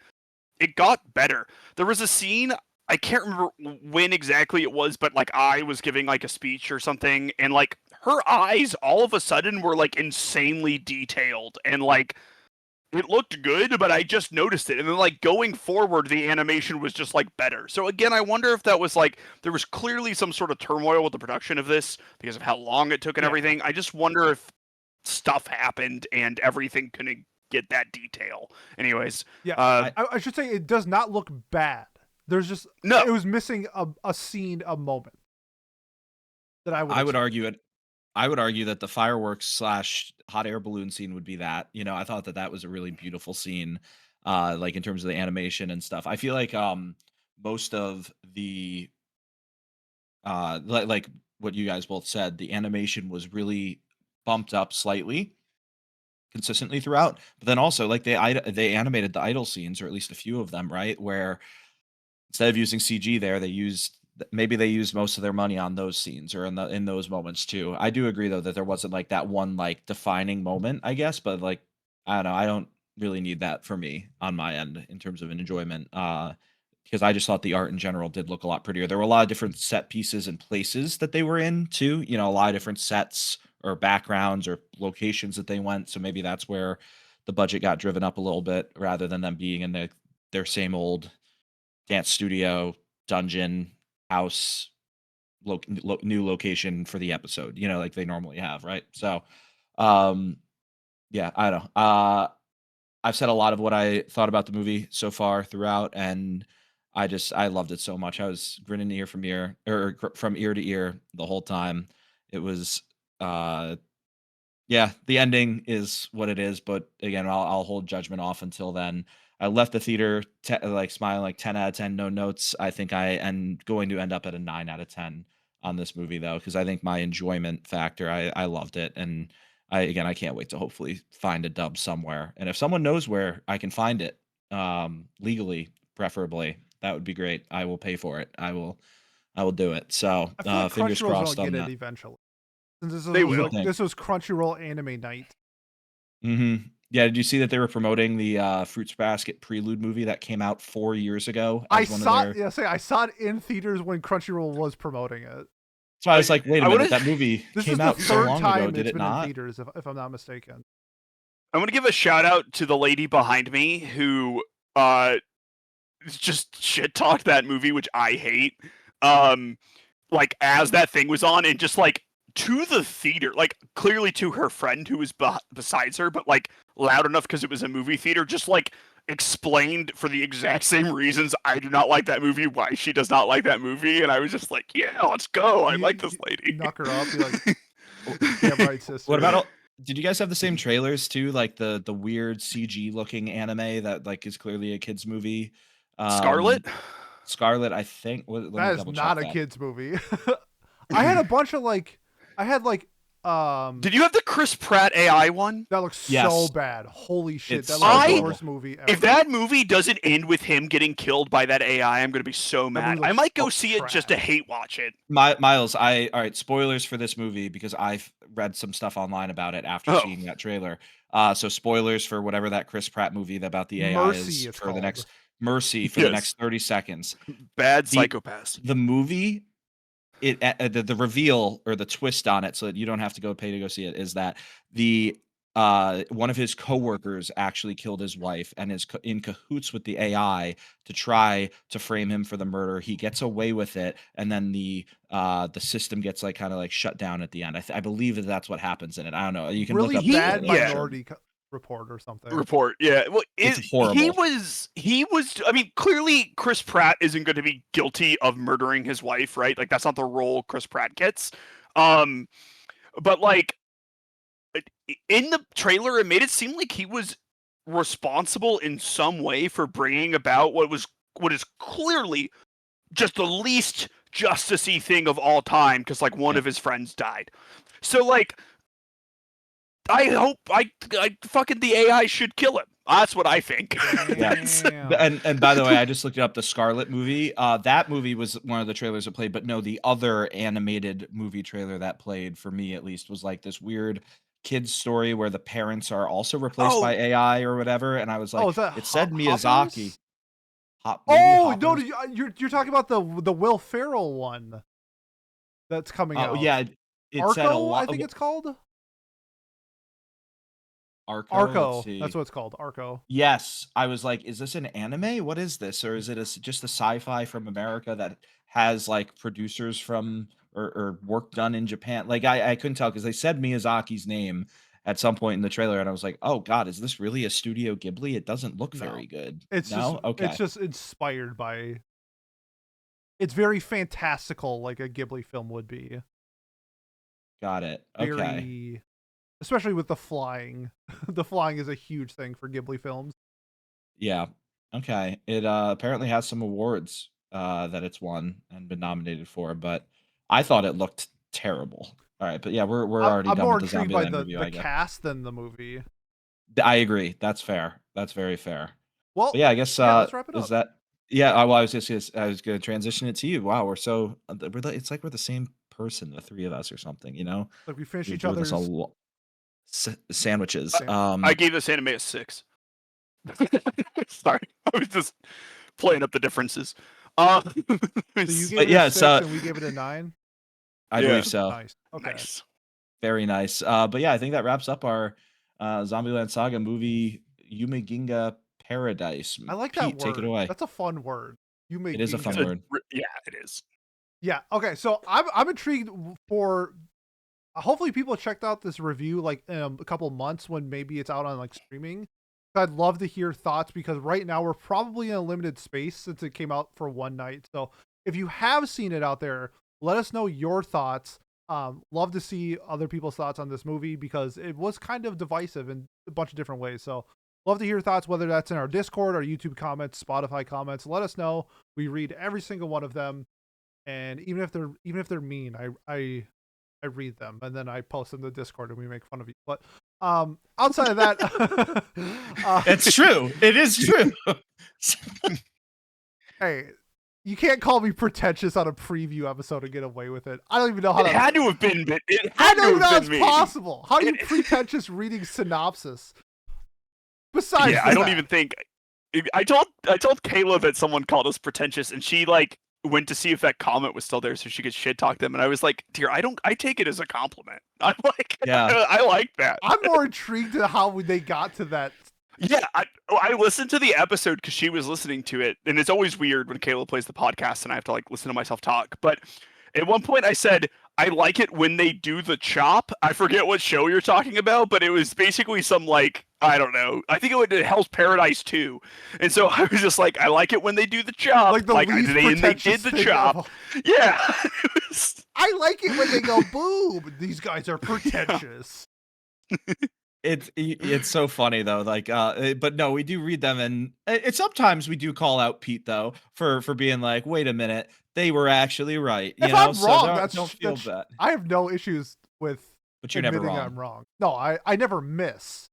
it got better. There was a scene, I can't remember when exactly it was, but like I was giving like a speech or something, and like her eyes all of a sudden were like insanely detailed, and like it looked good, but I just noticed it. And then like going forward, the animation was just like better. So again, I wonder if that was like there was clearly some sort of turmoil with the production of this because of how long it took and Yeah. everything. I just wonder if stuff happened and everything couldn't get that detail. Anyways, Yeah, I I should say it does not look bad. There's just no, it was missing a scene, a moment that I would I would expect. argue it. I would argue that the fireworks slash hot air balloon scene would be that. You know, I thought that that was a really beautiful scene, like in terms of the animation and stuff. I feel like most of the like what you guys both said, the animation was really bumped up slightly consistently throughout. But then also like they animated the idol scenes, or at least a few of them, right? Where instead of using CG there, they used maybe they used most of their money on those scenes or in those moments too. I do agree though that there wasn't like that one like defining moment, I guess, but like I don't know, I don't really need that for me on my end in terms of an enjoyment. Because I just thought the art in general did look a lot prettier. There were a lot of different set pieces and places that they were in too. You know, a lot of different sets or backgrounds or locations that they went. So maybe that's where the budget got driven up a little bit rather than them being in their same old dance studio, dungeon, house, new location for the episode, you know, like they normally have, right? So, um, yeah, I don't know. I've said a lot of what I thought about the movie so far throughout, and I loved it so much. I was grinning ear from ear or from ear to ear the whole time. It was uh yeah, the ending is what it is, but again, I'll hold judgment off until then. I left the theater like smiling like 10 out of 10, no notes. I think I am going to end up at a 9 out of 10 on this movie though, because I think my enjoyment factor, I loved it. And I can't wait to hopefully find a dub somewhere. And if someone knows where I can find it, legally, preferably, that would be great. I will pay for it. I will do it. So I feel like fingers Crunchyroll's gonna crossed on get it that. eventually. Since this they was You would like will. think. this was Crunchyroll anime night. Yeah, did you see that they were promoting the, Fruits Basket Prelude movie that came out 4 years ago I as one of saw it. their Yeah, say I saw it in theaters when Crunchyroll was promoting it. so I was like, "Wait a I want minute, to. that movie This is came the out so third long ago, time did it's it been in not?" theaters, if I'm not mistaken. I'm gonna give a shout out to the lady behind me who uh just shit talked that movie, which I hate. Um, like as that thing was on, and just like to the theater, like clearly to her friend who was besides her, but like loud enough because it was a movie theater, just like explained for the exact same reasons I do not like that movie, why she does not like that movie, and I was just like, yeah, let's go. I like this You lady. knock her up. Be like, W yeah, right, What sister. about all did you guys have the same trailers too, like the weird CG looking anime that, like, is clearly a kids movie? Um, Scarlet? Scarlet, I think let me That is double check not a that. kids movie. I had a bunch of I had Did you have the Chris Pratt AI one? that looks so Yes, bad. Holy shit, it's that so looks like the I horrible. worst movie If ever. that movie doesn't end with him getting killed by that AI, I'm gonna be so That mad. movie I looks might go Oh, see it just to trash. hate watch it. Miles, I all right, spoilers for this movie because I've read some stuff online about it after Oh, seeing that trailer. So spoilers for whatever that Chris Pratt movie about the AI Mercy, is it's for the called. next Mercy for the yes. next 30 seconds. Bad The psychopaths. the movie, the reveal or the twist on it, so that you don't have to go pay to go see it, is that the one of his coworkers actually killed his wife and is in cahoots with the AI to try to frame him for the murder. He gets away with it, and then the system gets like kind of like shut down at the end. I believe that that's what happens in it. I don't know. You can look Really up the He bad trailer. I'm yeah. sure Minority Report or something. Report. Yeah. Well, it's he horrible. was I mean, clearly Chris Pratt isn't going to be guilty of murdering his wife, right? Like that's not the role Chris Pratt gets. Um but like in the trailer it made it seem like he was responsible in some way for bringing about what is clearly just the least justicey thing of all time because like one Yeah. of his friends died. So like I hope I fucking the AI should kill him. That's what I think. Yeah. That's Damn. And by the way, I just looked up the Scarlet movie. That movie was one of the trailers that played, but no, the other animated movie trailer that played for me at least was like this weird kids story where the parents are also replaced by oh AI or whatever. And I was Oh, like, is that it said Miyazaki, Hoppers? maybe Oh no, Hoppers. you're talking about the Will Ferrell one that's coming Oh out. yeah, it said a Arco, I lot. think it's called. Let's Arco. see. That's what it's called. Arco. Yes, I was like, "Is this an anime? What is this? Or is it just a sci-fi from America that has like producers from or work done in Japan?" Like I couldn't tell because they said Miyazaki's name at some point in the trailer, and I was like, "Oh God, is this really a Studio Ghibli? It doesn't look No. very good." It's No, okay, just inspired by. It's very fantastical, like a Ghibli film would be. got it. Okay, Very, especially with the flying. The flying is a huge thing for Ghibli films. yeah, okay. It apparently has some awards that it's won and been nominated for, but I thought it looked terrible. All right, but yeah, we're already I'm done more with the intrigued by Zombieland review, the I guess. cast than the movie. I agree. That's fair. That's very fair. But Well, yeah, I guess yeah, let's wrap it is up. that yeah, well, I was gonna transition it to you. Wow, we're so it's like we're the same person, the three of us or something, you know? Like we finish You're each doing this a other's lot. Sandwiches. I gave this anime a 6. Sorry, I was just playing up the differences. So you gave But it a yeah, 6 and we gave it a 9. I Yeah. believe so. Nice. Okay. Nice. Very nice. But yeah, I think that wraps up our Zombieland Saga movie Yumeginga Paradise. I like that Pete, take it word. away. That's a fun word. You make It is a Ginga. fun word. Yeah, it is. Yeah. Okay. So I'm intrigued for. Hopefully, people checked out this review like in a couple months when maybe it's out on like streaming. I'd love to hear thoughts because right now we're probably in a limited space since it came out for one night. So if you have seen it out there, let us know your thoughts. Love to see other people's thoughts on this movie because it was kind of divisive in a bunch of different ways. So love to hear your thoughts, whether that's in our Discord, our YouTube comments, Spotify comments. Let us know. We read every single one of them, and even if they're mean, I read them and then I post them to Discord and we make fun of you. But outside of that, It's true. It is true. hey, you can't call me pretentious on a preview episode and get away with it. I don't even know how It that. had to have been. It I had don't to even know have that's been me. possible. How are you pretentious reading synopsis? Besides, Yeah, I don't that, even think. I told Kayla that someone called us pretentious, and she like went to see if that comment was still there so she could shit talk them. And I was like, "Dear, I take it as a compliment. I'm like, Yeah. I like that." I'm more intrigued to how they got to that. Yeah, I listened to the episode because she was listening to it, and it's always weird when Kayla plays the podcast and I have to like listen to myself talk. But at one point, I said I like it when they do the chop. I forget what show you're talking about, but it was basically some like I don't know. I think it went to Hell's Paradise 2, and so I was just like, I like it when they do the chop. Like the least they did pretentious the thing chop. ever. Yeah. I like it when they go boom. These guys are pretentious. It's so funny though, like but no, we do read them, and it sometimes we do call out Pete though for being like, wait a minute, they were actually right. You If know, I'm so wrong, don't feel bad. I have no issues with But you're never admitting wrong. I'm wrong. No, I never miss.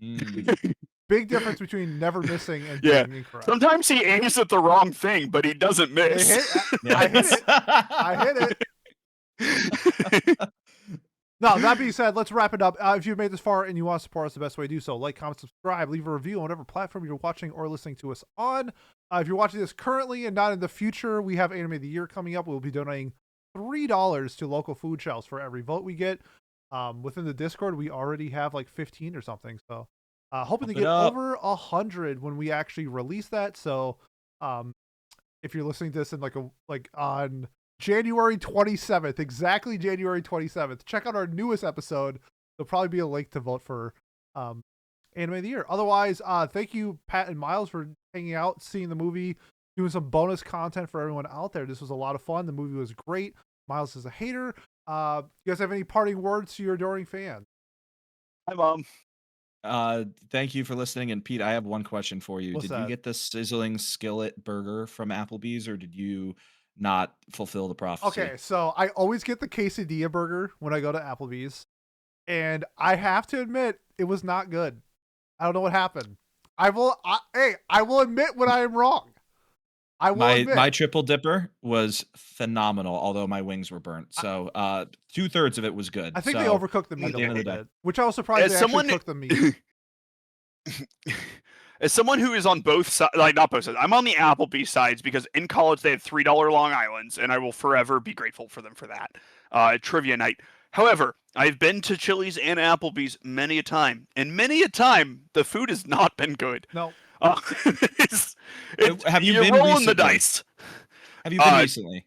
Mm. Big difference between never missing and Yeah. being incorrect. Sometimes he aims at the wrong thing, but he doesn't miss. I hit it. I hit it. No, that being said, let's wrap it up. If you've made this far and you want to support us, the best way to do so, like, comment, subscribe, leave a review on whatever platform you're watching or listening to us on. If you're watching this currently and not in the future, we have Anime of the Year coming up. We'll be donating $3 to local food shelves for every vote we get. Within the Discord, we already have like 15 or something. So hoping to get over 100 when we actually release that. So if you're listening to this in like on January 27th, exactly January 27th, check out our newest episode. There'll probably be a link to vote for Anime of the Year. Otherwise, thank you, Pat and Miles, for hanging out, seeing the movie, doing some bonus content for everyone out there. This was a lot of fun. The movie was great. Miles is a hater. You guys have any parting words to your adoring fans? Hi, Mom. Thank you for listening. And Pete, I have one question for you. What's Did that? you get the sizzling skillet burger from Applebee's, or did you not fulfill the prophecy? Okay, so I always get the quesadilla burger when I go to Applebee's, and I have to admit it was not good. I don't know what happened. I will admit when I am wrong. I will admit. My triple dipper was phenomenal, although my wings were burnt. So 2/3 of it was good. I think so, they overcooked the meat at a the end of little the day. bit, which I was surprised As they someone- actually cooked the meat. as someone who is on both sides, like not both sides, I'm on the Applebee's sides because in college they had $3 Long Islands, and I will forever be grateful for them for that. Trivia night. However, I've been to Chili's and Applebee's many a time, and many a time the food has not been good. No. Have you you're been rolling recently? the dice. Have you been recently?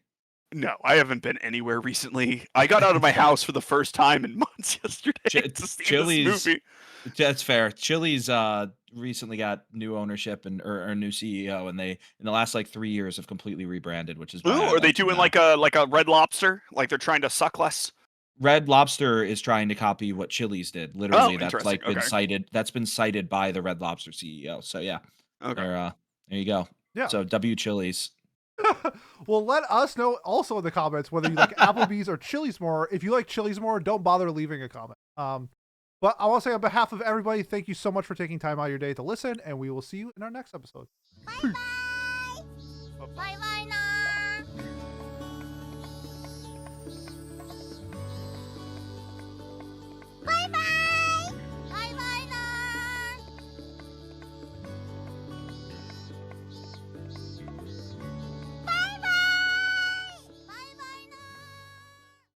No, I haven't been anywhere recently. I got out of my house for the first time in months yesterday to see Chili's, this movie. That's fair. Chili's recently got new ownership or new CEO, and they in the last like 3 years have completely rebranded, which is why Ooh, are they doing like a Red Lobster? Like they're trying to suck less? Red Lobster is trying to copy what Chili's did. Literally, that's interesting. like been cited. That's been cited by the Red Lobster CEO. So yeah, Okay. there you go. Yeah. So W Chili's. Well, let us know also in the comments whether you like Applebee's or Chili's more. If you like Chili's more, don't bother leaving a comment. But I want to say on behalf of everybody, thank you so much for taking time out of your day to listen, and we will see you in our next episode. Bye bye. Bye bye now.